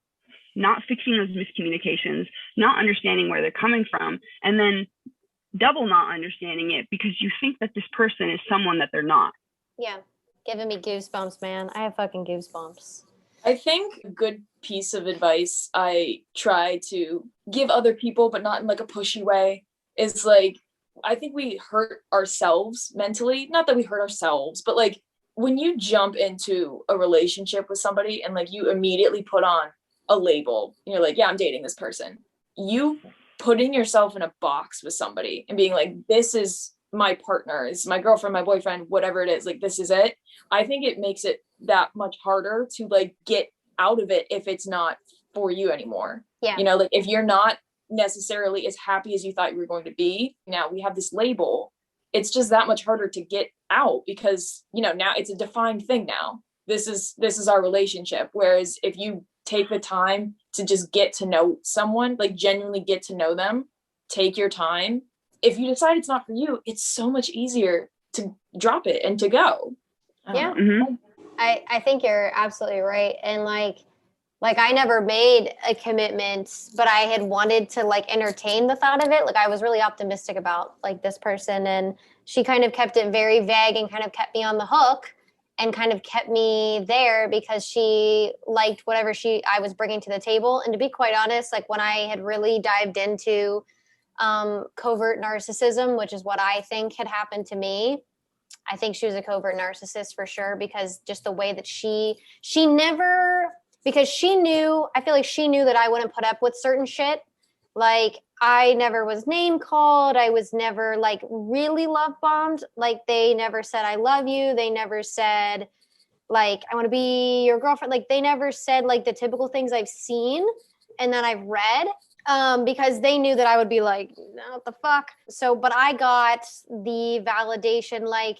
not fixing those miscommunications, not understanding where they're coming from, and then double not understanding it because you think that this person is someone that they're not. Yeah. Giving me goosebumps, man. I have fucking goosebumps. I think a good piece of advice I try to give other people, but not in like a pushy way, is like, I think we hurt ourselves mentally. Not that we hurt ourselves, but like when you jump into a relationship with somebody and like you immediately put on a label, and you're like, yeah, I'm dating this person. You putting yourself in a box with somebody and being like, this is my partner, is my girlfriend, my boyfriend, whatever it is, like this is it. I think it makes it that much harder to like get out of it if it's not for you anymore. Yeah. You know, like if you're not necessarily as happy as you thought you were going to be, now we have this label, it's just that much harder to get out because, you know, now it's a defined thing now. This is our relationship. Whereas if you take the time to just get to know someone, like genuinely get to know them, take your time. If you decide it's not for you, it's so much easier to drop it and to go. Yeah. I think you're absolutely right. And like I never made a commitment, but I had wanted to like entertain the thought of it. Like I was really optimistic about like this person, and she kind of kept it very vague and kind of kept me on the hook and kind of kept me there because she liked whatever I was bringing to the table. And to be quite honest, like when I had really dived into covert narcissism, which is what I think had happened to me, I think she was a covert narcissist for sure, because just the way that she never, because she knew, I feel like she knew that I wouldn't put up with certain shit. Like I never was name called. I was never like really love bombed. Like they never said, I love you. They never said like, I want to be your girlfriend. Like they never said like the typical things I've seen and that I've read. Because they knew that I would be like, no, what the fuck? So, but I got the validation, like,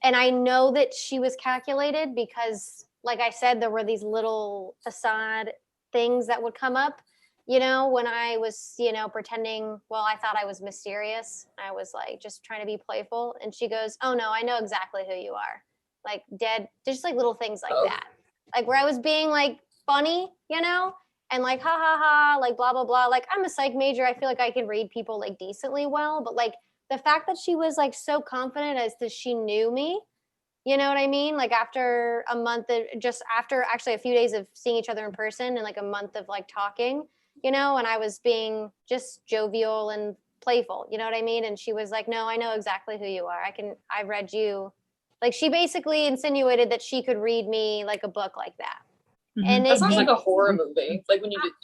and I know that she was calculated because, like I said, there were these little facade things that would come up, you know, when I was, you know, pretending, well, I thought I was mysterious. I was like, just trying to be playful. And she goes, oh no, I know exactly who you are. Like dead, just like little things like that. Like where I was being like funny, you know? And like, ha ha ha, like blah, blah, blah. Like I'm a psych major. I feel like I can read people like decently well. But like the fact that she was like so confident as that she knew me You know what I mean? Like after a month, just after actually a few days of seeing each other in person and like a month of like talking, you know, and I was being just jovial and playful, you know what I mean? And she was like, no, I know exactly who you are. I read you. Like she basically insinuated that she could read me like a book like that. And that sounds like a horror movie. Like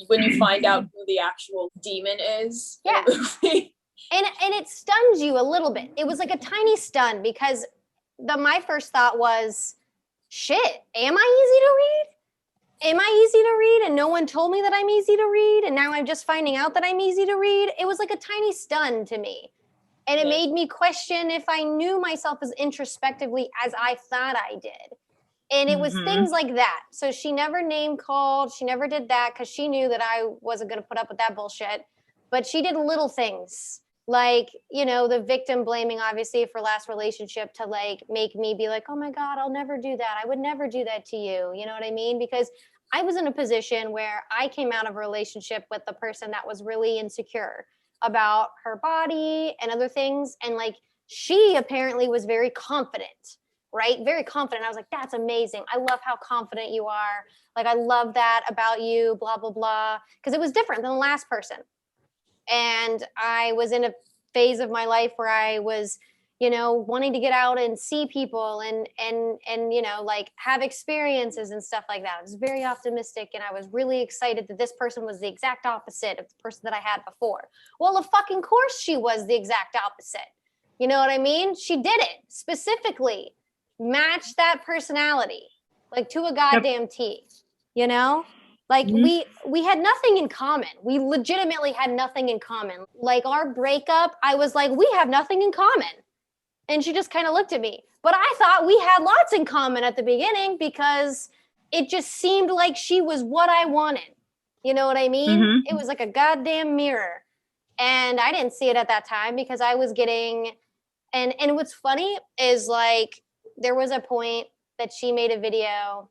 when you find out who the actual demon is. Yeah. In a movie. And it stuns you a little bit. It was like a tiny stun because my first thought was, shit, am I easy to read? Am I easy to read? And no one told me that I'm easy to read. And now I'm just finding out that I'm easy to read. It was like a tiny stun to me. And it made me question if I knew myself as introspectively as I thought I did. And it was things like that. So she never name called. She never did that because she knew that I wasn't going to put up with that bullshit. But she did little things. Like, you know, the victim blaming obviously for last relationship to like make me be like, oh my God, I'll never do that. I would never do that to you. You know what I mean? Because I was in a position where I came out of a relationship with the person that was really insecure about her body and other things. And like, she apparently was very confident, right? Very confident. I was like, that's amazing. I love how confident you are. Like, I love that about you, blah, blah, blah. Because it was different than the last person. And I was in a phase of my life where I was, you know, wanting to get out and see people and you know, like have experiences and stuff like that. I was very optimistic and I was really excited that this person was the exact opposite of the person that I had before. Well, of fucking course she was the exact opposite. You know what I mean? She did it specifically, matched that personality like to a goddamn T, you know? Like we had nothing in common. We legitimately had nothing in common. Like our breakup, I was like, we have nothing in common. And she just kind of looked at me. But I thought we had lots in common at the beginning because it just seemed like she was what I wanted. You know what I mean? It was like a goddamn mirror. And I didn't see it at that time because I was getting, and what's funny is like, there was a point that she made a video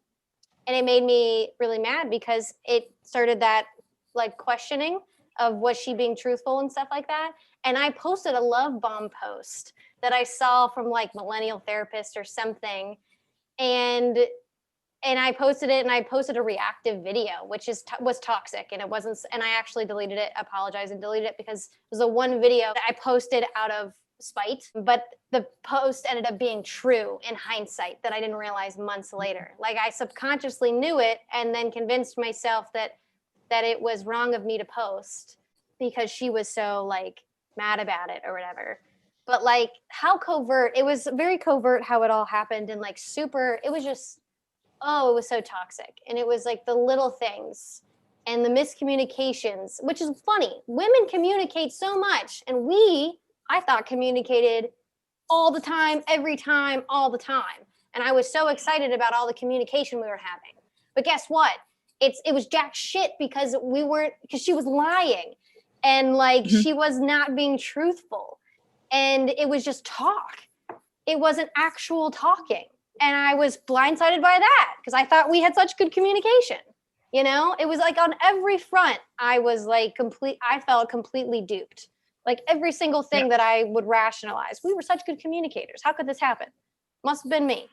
and it made me really mad because it started that like questioning of was she being truthful and stuff like that. And I posted a love bomb post that I saw from like Millennial Therapist or something. And I posted it and I posted a reactive video, which was toxic. And it wasn't, and I actually deleted it, apologized and deleted it because it was the one video that I posted out of spite, but the post ended up being true in hindsight that I didn't realize months later. Like I subconsciously knew it and then convinced myself that it was wrong of me to post because she was so like mad about it or whatever. But like how covert, it was very covert how it all happened and like super, it was just, oh, it was so toxic. And it was like the little things and the miscommunications, which is funny. Women communicate so much and I thought communicated all the time, every time, all the time. And I was so excited about all the communication we were having. But guess what? It was jack shit because she was lying and like she was not being truthful. And it was just talk. It wasn't actual talking. And I was blindsided by that because I thought we had such good communication. You know, it was like on every front, I was like I felt completely duped. Like every single thing that I would rationalize. We were such good communicators. How could this happen? Must have been me.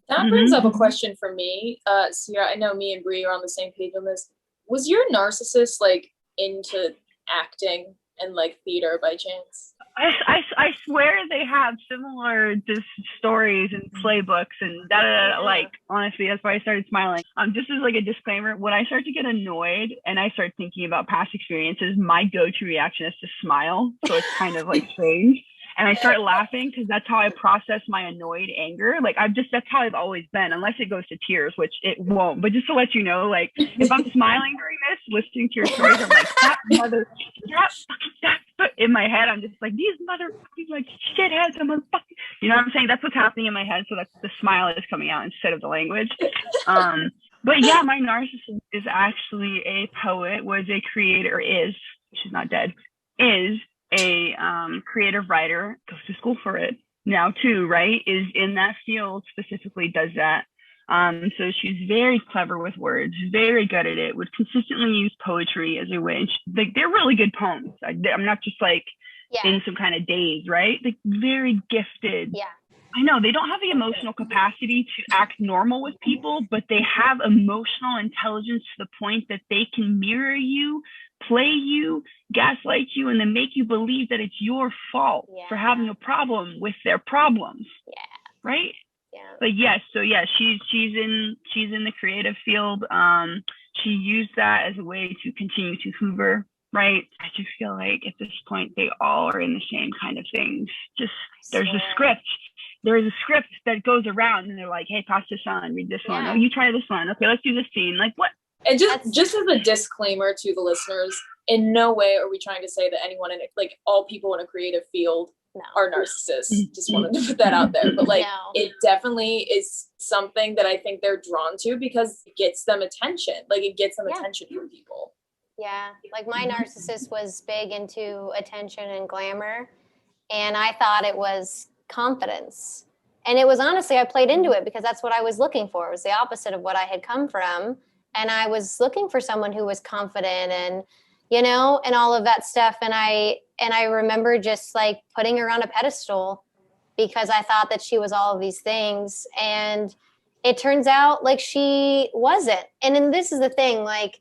That brings up a question for me. Sierra, I know me and Brie are on the same page on this. Was your narcissist like into acting and like theater by chance? I swear they have similar just stories and playbooks and like honestly that's why I started smiling. Just as like a disclaimer, when I start to get annoyed and I start thinking about past experiences, my go-to reaction is to smile. So it's kind of like strange. And I start laughing because that's how I process my annoyed anger. Like that's how I've always been, unless it goes to tears, which it won't. But just to let you know, like if I'm smiling during this, listening to your stories, I'm like, that in my head, I'm just like, these motherfucking like shitheads, I'm a fucking, you know what I'm saying? That's what's happening in my head. So that's the smile is coming out instead of the language. But yeah, my narcissist is actually a poet, was a creator, she's not dead, is a creative writer, goes to school for it now too, right? Is in that field, specifically does that. So she's very clever with words, very good at it, would consistently use poetry as a way. Like they're really good poems. I'm not just like in some kind of daze, right? Like very gifted. Yeah. I know they don't have the emotional capacity to act normal with people, but they have emotional intelligence to the point that they can mirror you, play you, gaslight you, and then make you believe that it's your fault for having a problem with their problems. Yeah. Right? Yeah. But yes, so yeah, she's in the creative field. She used that as a way to continue to hoover. Right. I just feel like at this point they all are in the same kind of things. Just there's a script. There is a script that goes around, and they're like, "Hey, pass this on. Read this one. Oh, you try this one. Okay, let's do this scene." Like what? And just as a disclaimer to the listeners, in no way are we trying to say that anyone in like all people in a creative field are narcissists. Just wanted to put that out there. But like it definitely is something that I think they're drawn to because it gets them attention. Like it gets them attention from people. Yeah. Like my narcissist was big into attention and glamour. And I thought it was confidence. And it was honestly, I played into it because that's what I was looking for. It was the opposite of what I had come from. And I was looking for someone who was confident and, you know, and all of that stuff. And I remember just like putting her on a pedestal because I thought that she was all of these things. And it turns out like she wasn't. And then this is the thing, like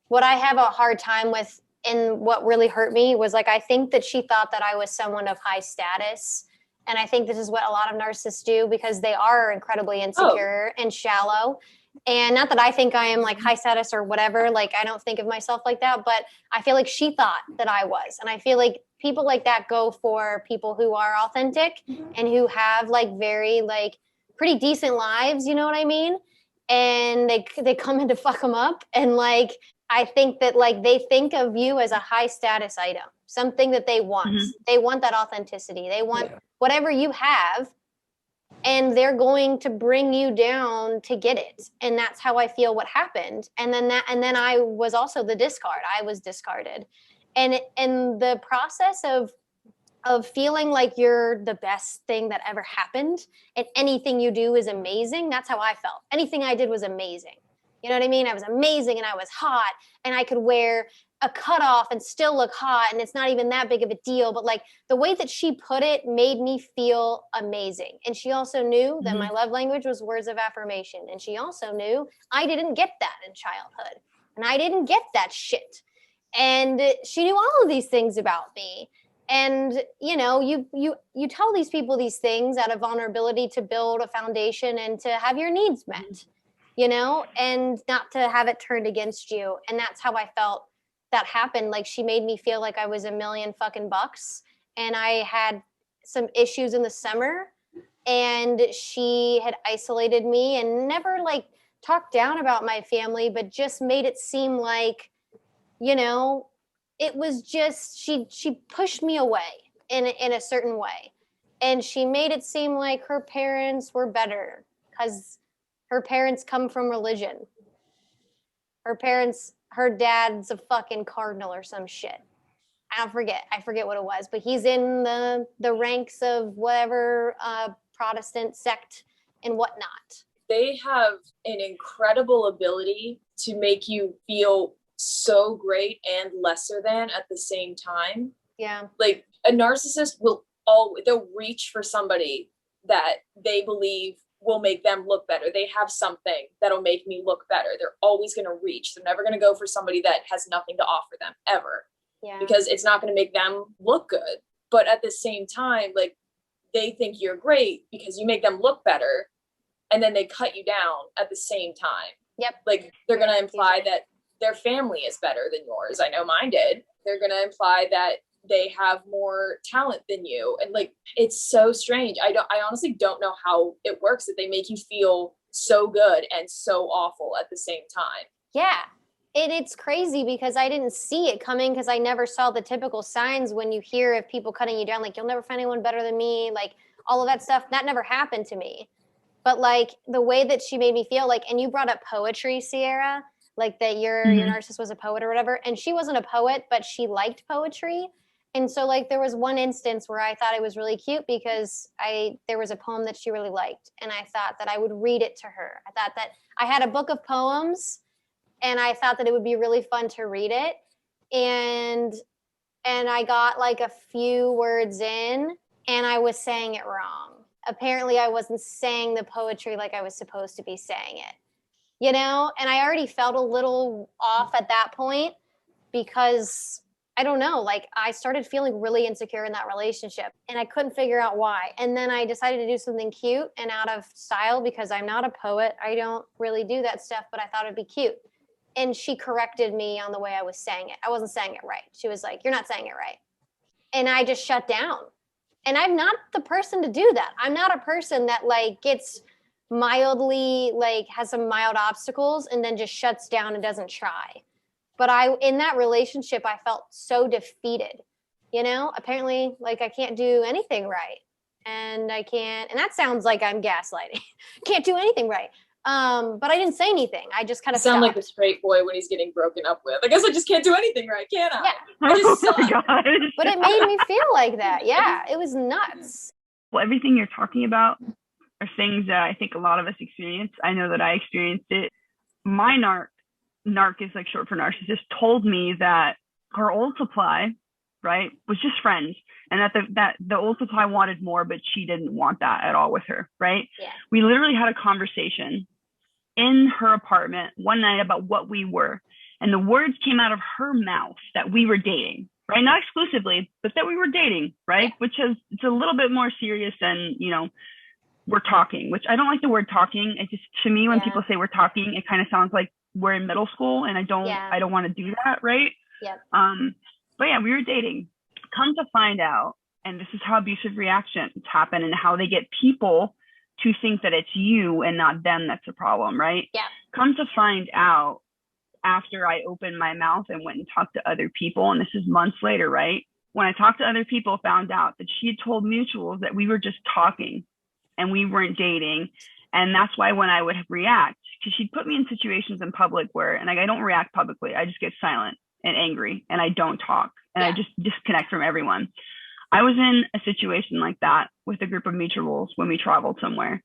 what I have a hard time with and what really hurt me was like, I think that she thought that I was someone of high status. And I think this is what a lot of narcissists do because they are incredibly insecure and shallow. And not that I think I am like high status or whatever, like I don't think of myself like that, but I feel like she thought that I was. And I feel like people like that go for people who are authentic and who have like very like pretty decent lives, you know what I mean? And they come in to fuck them up. And like, I think that like they think of you as a high status item, something that they want. They want that authenticity. They want whatever you have, and they're going to bring you down to get it. And that's how I feel what happened. And then I was also the discard. I was discarded. And the process of feeling like you're the best thing that ever happened and anything you do is amazing, that's how I felt. Anything I did was amazing. You know what I mean? I was amazing and I was hot and I could wear a cutoff and still look hot and it's not even that big of a deal. But like the way that she put it made me feel amazing. And she also knew that my love language was words of affirmation. And she also knew I didn't get that in childhood and I didn't get that shit. And she knew all of these things about me. And, you know, you tell these people these things out of vulnerability to build a foundation and to have your needs met. You know, and not to have it turned against you. And that's how I felt that happened. Like she made me feel like I was $1 million fucking bucks. And I had some issues in the summer and she had isolated me and never like talked down about my family, but just made it seem like, you know, it was just, she pushed me away in a certain way. And she made it seem like her parents were better because her parents come from religion. Her dad's a fucking cardinal or some shit. I forget what it was, but he's in the ranks of whatever Protestant sect and whatnot. They have an incredible ability to make you feel so great and lesser than at the same time. Yeah. Like a narcissist they'll reach for somebody that they believe will make them look better. They have something that'll make me look better. They're always going to reach. They're never going to go for somebody that has nothing to offer them ever. Yeah. Because it's not going to make them look good. But at the same time, like they think you're great because you make them look better. And then they cut you down at the same time. Yep. Like they're going to imply that their family is better than yours. I know mine did. They're going to imply that they have more talent than you. And like, it's so strange. I honestly don't know how it works that they make you feel so good and so awful at the same time. Yeah. It's crazy because I didn't see it coming because I never saw the typical signs when you hear of people cutting you down, like you'll never find anyone better than me, like all of that stuff. That never happened to me. But like the way that she made me feel like, and you brought up poetry, Sierra, like that your narcissist was a poet or whatever. And she wasn't a poet, but she liked poetry. And so like there was one instance where I thought it was really cute because there was a poem that she really liked. And I thought that I would read it to her. I thought that I had a book of poems and I thought that it would be really fun to read it. And I got like a few words in and I was saying it wrong. apparently I wasn't saying the poetry like I was supposed to be saying it, you know? And I already felt a little off at that point because I don't know, like I started feeling really insecure in that relationship and I couldn't figure out why. And then I decided to do something cute and out of style because I'm not a poet. I don't really do that stuff, but I thought it'd be cute. And she corrected me on the way I was saying it. I wasn't saying it right. She was like, "You're not saying it right." And I just shut down. And I'm not the person to do that. I'm not a person that like gets mildly, like has some mild obstacles and then just shuts down and doesn't try. But in that relationship, I felt so defeated, you know, apparently like I can't do anything right. And that sounds like I'm gaslighting. Can't do anything right. But I didn't say anything. I just kind of sound like a straight boy when he's getting broken up with. I guess I just can't do anything right, can I? Yeah. I just suck. But it made me feel like that. Yeah, it was nuts. Well, everything you're talking about are things that I think a lot of us experience. I know that I experienced it. My narc is like short for narcissist, told me that her old supply, right, was just friends, and that the old supply wanted more, but she didn't want that at all with her, right? Yeah. We literally had a conversation in her apartment one night about what we were, and the words came out of her mouth that we were dating, right? Not exclusively, but that we were dating, right? Yeah. Which is, it's a little bit more serious than, you know, we're talking, which I don't like the word talking. It just, to me, when people say we're talking, it kind of sounds like we're in middle school, and I don't want to do that, right? Yeah. But yeah, we were dating. Come to find out, and this is how abusive reactions happen and how they get people to think that it's you and not them that's a problem, right? Yeah. Come to find out, after I opened my mouth and went and talked to other people, and this is months later, right? When I talked to other people, found out that she had told mutuals that we were just talking and we weren't dating. And that's why when I would react, because she'd put me in situations in public where, and I don't react publicly, I just get silent and angry and I don't talk and I just disconnect from everyone. I was in a situation like that with a group of mutuals when we traveled somewhere.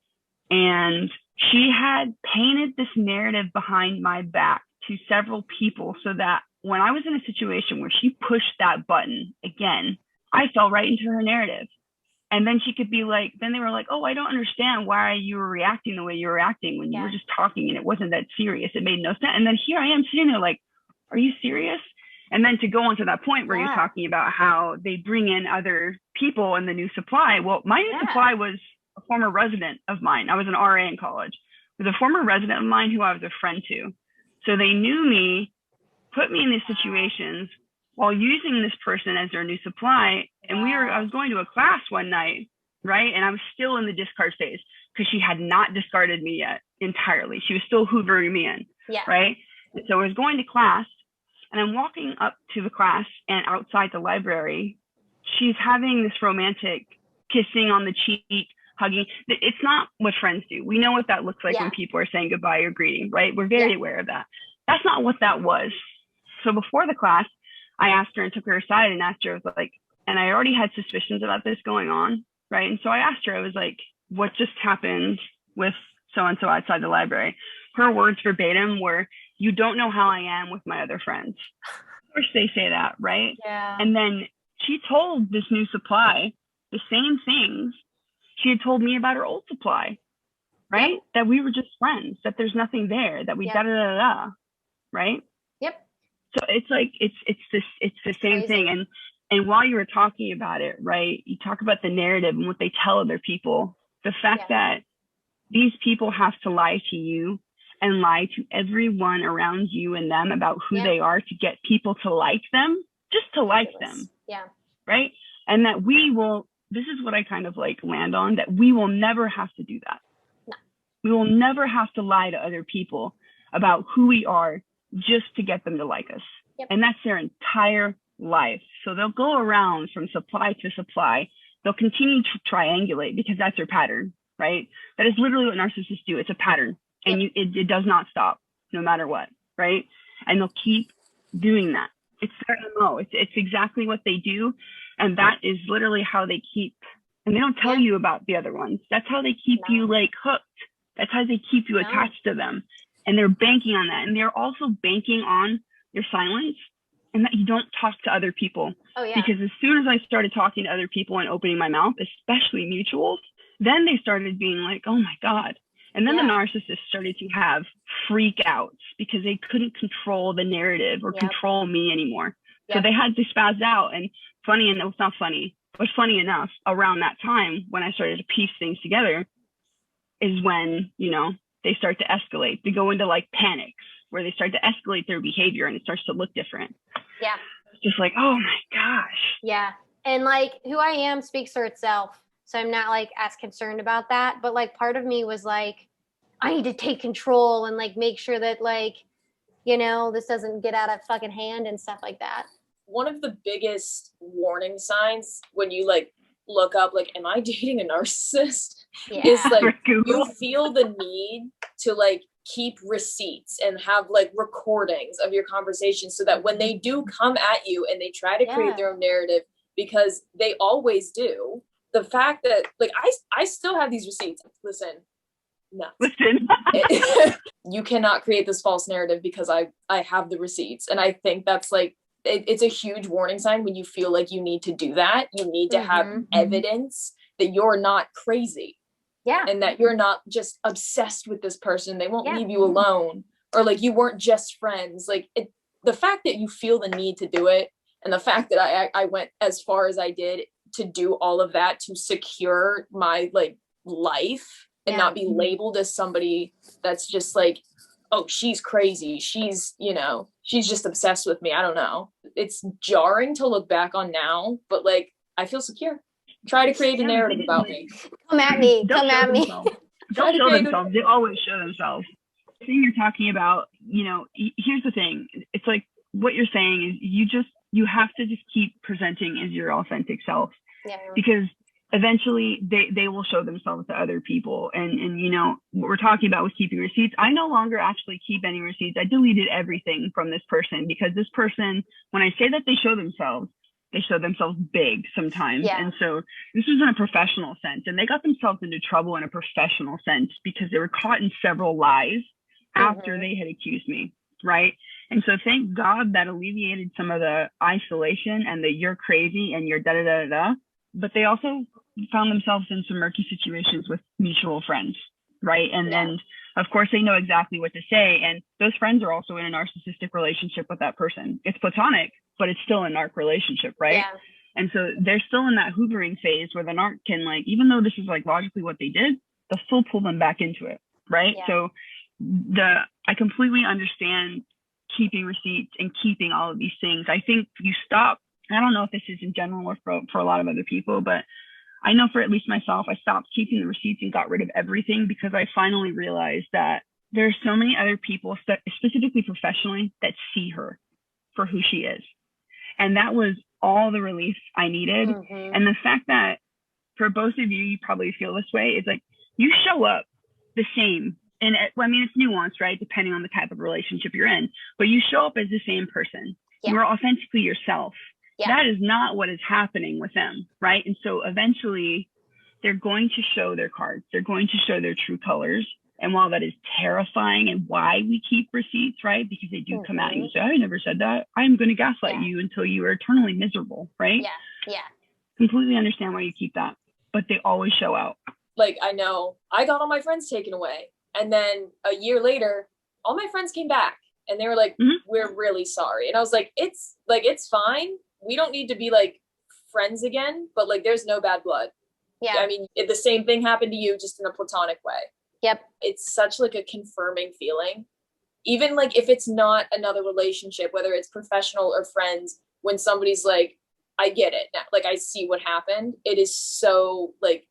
And she had painted this narrative behind my back to several people so that when I was in a situation where she pushed that button again, I fell right into her narrative. And then she could be like, then they were like, "Oh, I don't understand why you were reacting the way you were acting when you were just talking and it wasn't that serious. It made no sense." And then here I am sitting there like, "Are you serious?" And then to go on to that point where you're talking about how they bring in other people in the new supply. Well, my new supply was a former resident of mine. I was an RA in college. It was a former resident of mine who I was a friend to. So they knew me, put me in these situations while using this person as their new supply. And I was going to a class one night, right? And I was still in the discard phase because she had not discarded me yet entirely. She was still hoovering me in, right? And so I was going to class and I'm walking up to the class, and outside the library, she's having this romantic kissing on the cheek, hugging. It's not what friends do. We know what that looks like when people are saying goodbye or greeting, right? We're very aware of that. That's not what that was. So before the class, I asked her and took her aside and asked her, I was like, and I already had suspicions about this going on, right? And so I asked her, I was like, "What just happened with so-and-so outside the library?" Her words verbatim were, "You don't know how I am with my other friends." Of course they say that, right? Yeah. And then she told this new supply the same things she had told me about her old supply, right? Yep. That we were just friends, that there's nothing there, that we da-da-da-da, right? Yep. So it's like, it's the same Crazy. thing. And while you were talking about it, right, you talk about the narrative and what they tell other people, the fact that these people have to lie to you and lie to everyone around you and them about who they are to get people to like them, just to like them. Yeah. Right. And that this is what I kind of like land on, that we will never have to do that. No. We will never have to lie to other people about who we are just to get them to like us. Yep. And that's their entire life. So they'll go around from supply to supply. They'll continue to triangulate because that's their pattern, right? That is literally what narcissists do. It's a pattern. And it does not stop no matter what, right? And they'll keep doing that. It's their MO. It's exactly what they do. And that is literally how they keep, and they don't tell you about the other ones. That's how they keep you like hooked. That's how they keep you attached to them. And they're banking on that. And they're also banking on your silence and that you don't talk to other people. Oh, yeah. Because as soon as I started talking to other people and opening my mouth, especially mutuals, then they started being like, oh my God. And then the narcissist started to have freak outs because they couldn't control the narrative or control me anymore. So they had to spaz out. And funny, and it's not funny, but funny enough, around that time when I started to piece things together is when, you know, they start to escalate. They go into like panics where they start to escalate their behavior and it starts to look different. Yeah. It's just like, oh my gosh. Yeah. And like who I am speaks for itself. So I'm not like as concerned about that. But like part of me was like, I need to take control and like make sure that like, you know, this doesn't get out of fucking hand and stuff like that. One of the biggest warning signs when you like look up like, am I dating a narcissist? Is like you feel the need to like keep receipts and have like recordings of your conversations so that when they do come at you and they try to create their own narrative, because they always do, the fact that like I still have these receipts. Listen, you cannot create this false narrative because I have the receipts. And I think that's like, it's a huge warning sign when you feel like you need to do that. You need to have evidence that you're not crazy. Yeah. And that you're not just obsessed with this person. They won't leave you alone. Or like you weren't just friends. Like the fact that you feel the need to do it, and the fact that I went as far as I did to do all of that to secure my like life and not be labeled as somebody that's just like, oh, she's crazy. She's, you know, she's just obsessed with me. I don't know. It's jarring to look back on now, but like, I feel secure. Try to create a narrative about me. Come at me. Come at me. They'll show themselves. They always show themselves. The thing you're talking about, you know, here's the thing. It's like what you're saying is you have to just keep presenting as your authentic self. Yeah. Because eventually they will show themselves to other people. And you know, what we're talking about with keeping receipts, I no longer actually keep any receipts. I deleted everything from this person because this person, when I say that they show themselves big sometimes. Yeah. And so this was in a professional sense, and they got themselves into trouble in a professional sense because they were caught in several lies after they had accused me. Right. And so thank God that alleviated some of the isolation and the you're crazy and you're da da da da. But they also found themselves in some murky situations with mutual friends, right? And then, of course, they know exactly what to say. And those friends are also in a narcissistic relationship with that person. It's platonic, but it's still a narc relationship, right? Yeah. And so they're still in that hoovering phase where the narc can, like, even though this is like logically what they did, they'll still pull them back into it, right? Yeah. So I completely understand keeping receipts and keeping all of these things. I think you stop. I don't know if this is in general or for a lot of other people, but I know for at least myself, I stopped keeping the receipts and got rid of everything because I finally realized that there's so many other people, specifically professionally, that see her for who she is. And that was all the relief I needed. And the fact that for both of you, you probably feel this way, is like you show up the same. And I mean, it's nuanced, right? Depending on the type of relationship you're in, but you show up as the same person. Yeah. You're authentically yourself. Yeah. That is not what is happening with them, right? And so eventually they're going to show their cards. They're going to show their true colors. And while that is terrifying and why we keep receipts, right? Because they do come at you and say, I never said that. I'm going to gaslight you until you are eternally miserable, right? Yeah, yeah. Completely understand why you keep that. But they always show out. Like, I know I got all my friends taken away. And then a year later, all my friends came back. And they were like, we're really sorry. And I was like, it's fine. We don't need to be like friends again, but like there's no bad blood. Yeah. I mean, the same thing happened to you, just in a platonic way. Yep. It's such like a confirming feeling. Even like if it's not another relationship, whether it's professional or friends, when somebody's like, I get it now, like I see what happened, it is so like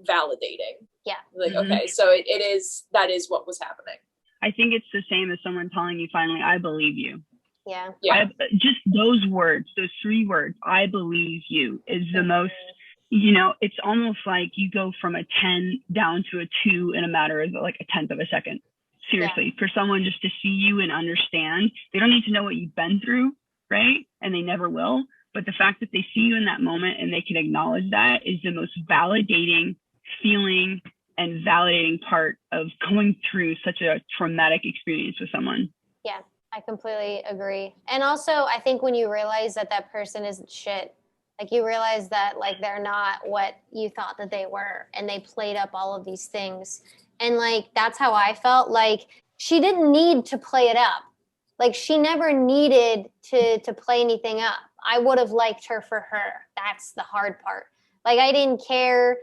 validating. Yeah. Like, okay, so that is what was happening. I think it's the same as someone telling you finally, I believe you. Yeah. Just those words, those 3 words, I believe you, is the most, you know, it's almost like you go from a 10 down to a 2 in a matter of like a tenth of a second. Seriously, for someone just to see you and understand, they don't need to know what you've been through, right? And they never will. But the fact that they see you in that moment and they can acknowledge that is the most validating feeling and validating part of going through such a traumatic experience with someone. Yeah, I completely agree. And also, I think when you realize that that person isn't shit, Like you realize that like they're not what you thought that they were, and they played up all of these things. And like that's how I felt. Like she didn't need to play it up. Like she never needed to play anything up. I would have liked her for her. That's the hard part. Like I didn't care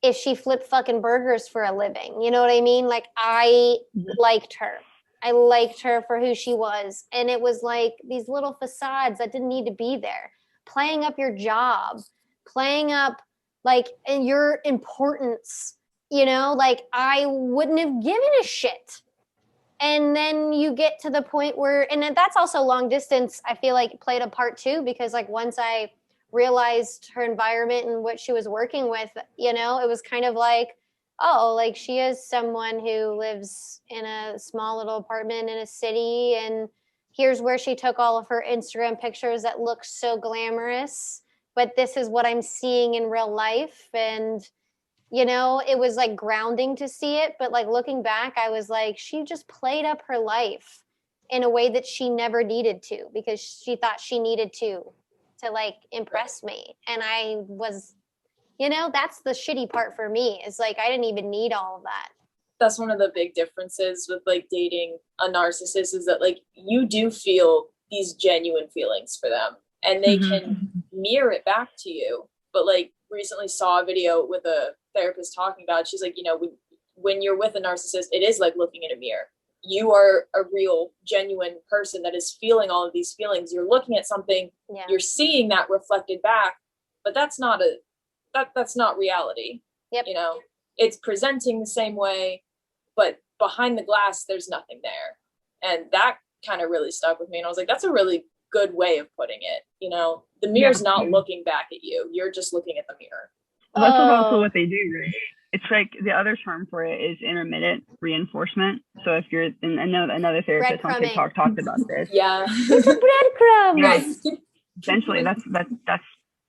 if she flipped fucking burgers for a living. You know what I mean? Like I liked her. I liked her for who she was. And it was like these little facades that didn't need to be there. Playing up your job, playing up like in your importance, you know, like I wouldn't have given a shit. And then you get to the point where, and that's also long distance, I feel like played a part too, because like once I realized her environment and what she was working with, you know, it was kind of like, oh, like she is someone who lives in a small little apartment in a city, and here's where she took all of her Instagram pictures that look so glamorous, but this is what I'm seeing in real life. And you know, it was like grounding to see it, but like looking back, I was like, she just played up her life in a way that she never needed to, because she thought she needed to like impress me. And I was, you know, that's the shitty part for me, is like I didn't even need all of that. That's one of the big differences with like dating a narcissist, is that like you do feel these genuine feelings for them, and they can mirror it back to you. But like recently saw a video with a therapist talking about it. She's like, you know, when you're with a narcissist, it is like looking in a mirror. You are a real genuine person that is feeling all of these feelings. You're looking at something, you're seeing that reflected back, but that's not that's not reality. Yep. You know, it's presenting the same way, but behind the glass there's nothing there. And that kind of really stuck with me, and I was like, that's a really good way of putting it. You know, the mirror's not looking back at you, you're just looking at the mirror. Well, that's also what they do, right? It's like the other term for it is intermittent reinforcement. So if you're, and I know another therapist on TikTok talked about this. Yeah. Breadcrumbs. Yeah. Essentially, that's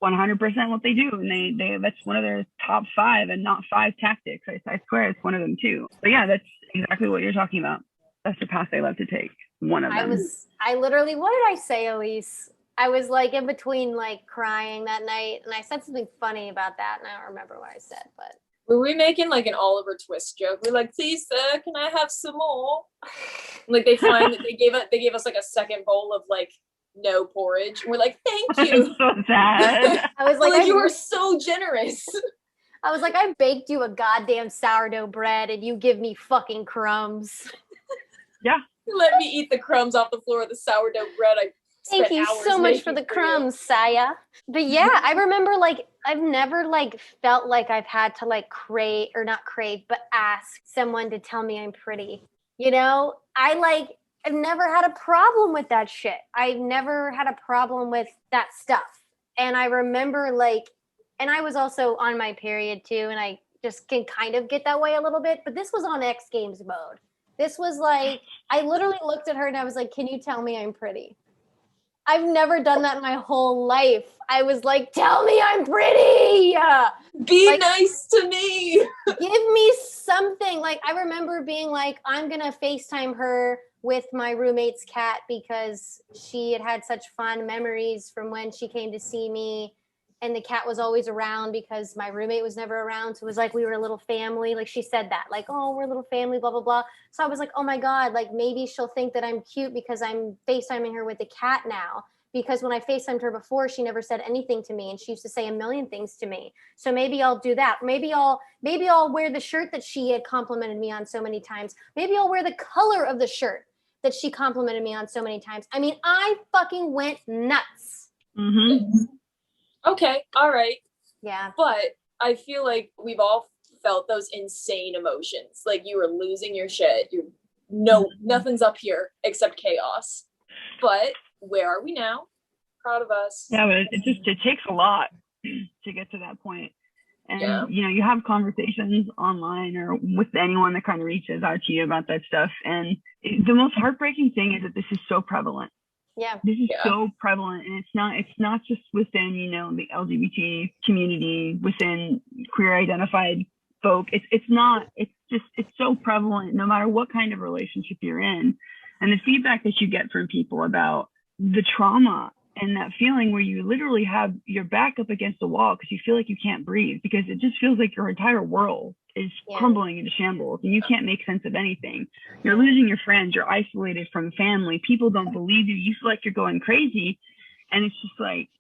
100% what they do, and they that's one of their top 5 and not 5 tactics. I swear it's one of them too. But yeah, that's exactly what you're talking about. That's the path they love to take. One of them. I literally, what did I say, Elise? I was like in between like crying that night, and I said something funny about that, and I don't remember what I said, but. Were we making like an Oliver Twist joke? We're like, please, sir, can I have some more? Like they find that they gave us like a second bowl of like no porridge. And we're like, thank you. So sad. I was like, you were so generous. I was like, I baked you a goddamn sourdough bread, and you give me fucking crumbs. Yeah. Let me eat the crumbs off the floor of the sourdough bread. Thank you so much for the crumbs, Saya. But yeah, I remember like I've never like felt like I've had to like crave, or not crave, but ask someone to tell me I'm pretty. You know, I've never had a problem with that shit. I've never had a problem with that stuff. And I remember like, and I was also on my period too, and I just can kind of get that way a little bit, but this was on X Games mode. This was like, I literally looked at her and I was like, can you tell me I'm pretty? I've never done that in my whole life. I was like, tell me I'm pretty. Be like, nice to me. Give me something. Like, I remember being like, I'm going to FaceTime her with my roommate's cat because she had such fond memories from when she came to see me. And the cat was always around because my roommate was never around. So it was like we were a little family. Like she said that, like, oh, we're a little family, blah, blah, blah. So I was like, oh my God, like maybe she'll think that I'm cute because I'm FaceTiming her with the cat now. Because when I FaceTimed her before, she never said anything to me. And she used to say a million things to me. So maybe I'll do that. Maybe I'll wear the shirt that she had complimented me on so many times. Maybe I'll wear the color of the shirt that she complimented me on so many times. I mean, I fucking went nuts. Mm-hmm. Okay, all right. Yeah. But I feel like we've all felt those insane emotions. Like you were losing your shit. Nothing's up here except chaos. But where are we now? Proud of us. Yeah, but it takes a lot to get to that point. And, you know, you have conversations online or with anyone that kind of reaches out to you about that stuff. And the most heartbreaking thing is that this is so prevalent. Yeah. This is so prevalent, and it's not just within, you know, the LGBT community, within queer identified folk. It's so prevalent no matter what kind of relationship you're in. And the feedback that you get from people about the trauma And that feeling where you literally have your back up against the wall because you feel like you can't breathe, because it just feels like your entire world is crumbling into shambles and you can't make sense of anything. You're losing your friends. You're isolated from family. People don't believe you. You feel like you're going crazy. And it's just like,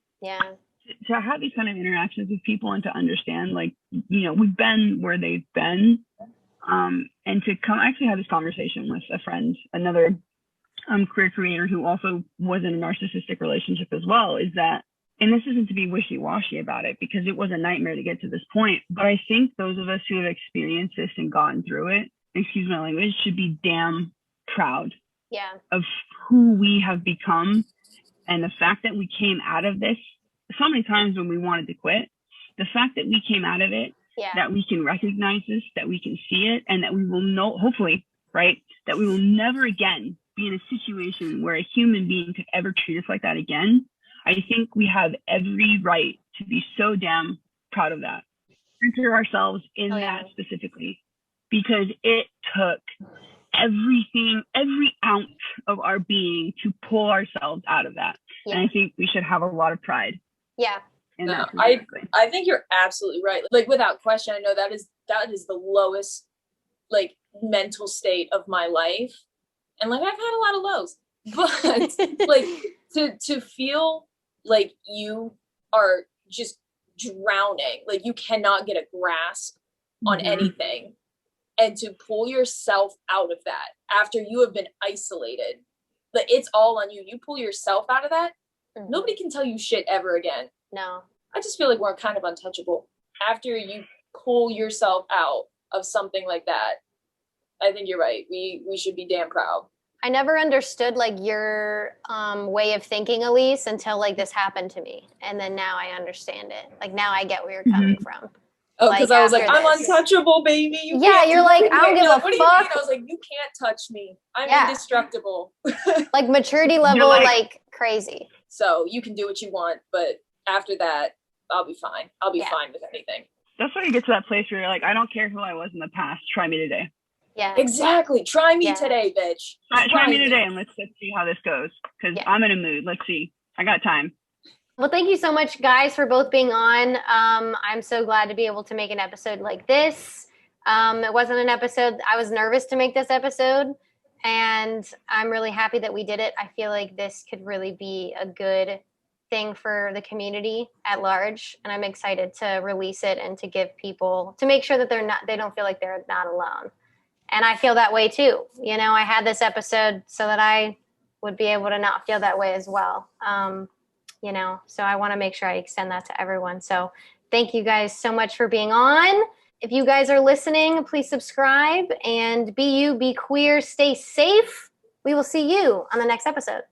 to have these kind of interactions with people and to understand, like, you know, we've been where they've been, and to come actually have this conversation with a friend, another queer creator who also was in a narcissistic relationship as well, is that, and this isn't to be wishy-washy about it because it was a nightmare to get to this point, but I think those of us who have experienced this and gotten through it, excuse my language, should be damn proud of who we have become. And the fact that we came out of this so many times when we wanted to quit, the fact that we came out of it, that we can recognize this, that we can see it, and that we will know, hopefully, right, that we will never again be in a situation where a human being could ever treat us like that again. I think we have every right to be so damn proud of that. Center ourselves in that specifically, because it took everything, every ounce of our being to pull ourselves out of that. And I think we should have a lot of pride. No, I think you're absolutely right. Like, without question, I know that is the lowest, like, mental state of my life. And like, I've had a lot of lows, but like to feel like you are just drowning, like you cannot get a grasp on anything, and to pull yourself out of that after you have been isolated, like, it's all on you. You pull yourself out of that, nobody can tell you shit ever again. No. I just feel like we're kind of untouchable after you pull yourself out of something like that. I think you're right. We should be damn proud. I never understood like your way of thinking, Elise, until like this happened to me. And then now I understand it. Like now I get where you're coming from. Oh, because I was like, I'm untouchable, baby. You're like, I don't give a fuck. What do you mean? I was like, you can't touch me. I'm indestructible. Like maturity level, like crazy. So you can do what you want, but after that, I'll be fine. I'll be fine with anything. That's where you get to that place where you're like, I don't care who I was in the past. Try me today. Yeah, exactly. Try me today, bitch. Try me today, and let's see how this goes. Because I'm in a mood. Let's see. I got time. Well, thank you so much, guys, for both being on. I'm so glad to be able to make an episode like this. It wasn't an episode. I was nervous to make this episode, and I'm really happy that we did it. I feel like this could really be a good thing for the community at large, and I'm excited to release it and to give people, to make sure that they don't feel like they're not alone. And I feel that way too. You know, I had this episode so that I would be able to not feel that way as well. You know, so I want to make sure I extend that to everyone. So thank you guys so much for being on. If you guys are listening, please subscribe, and be you, be queer, stay safe. We will see you on the next episode.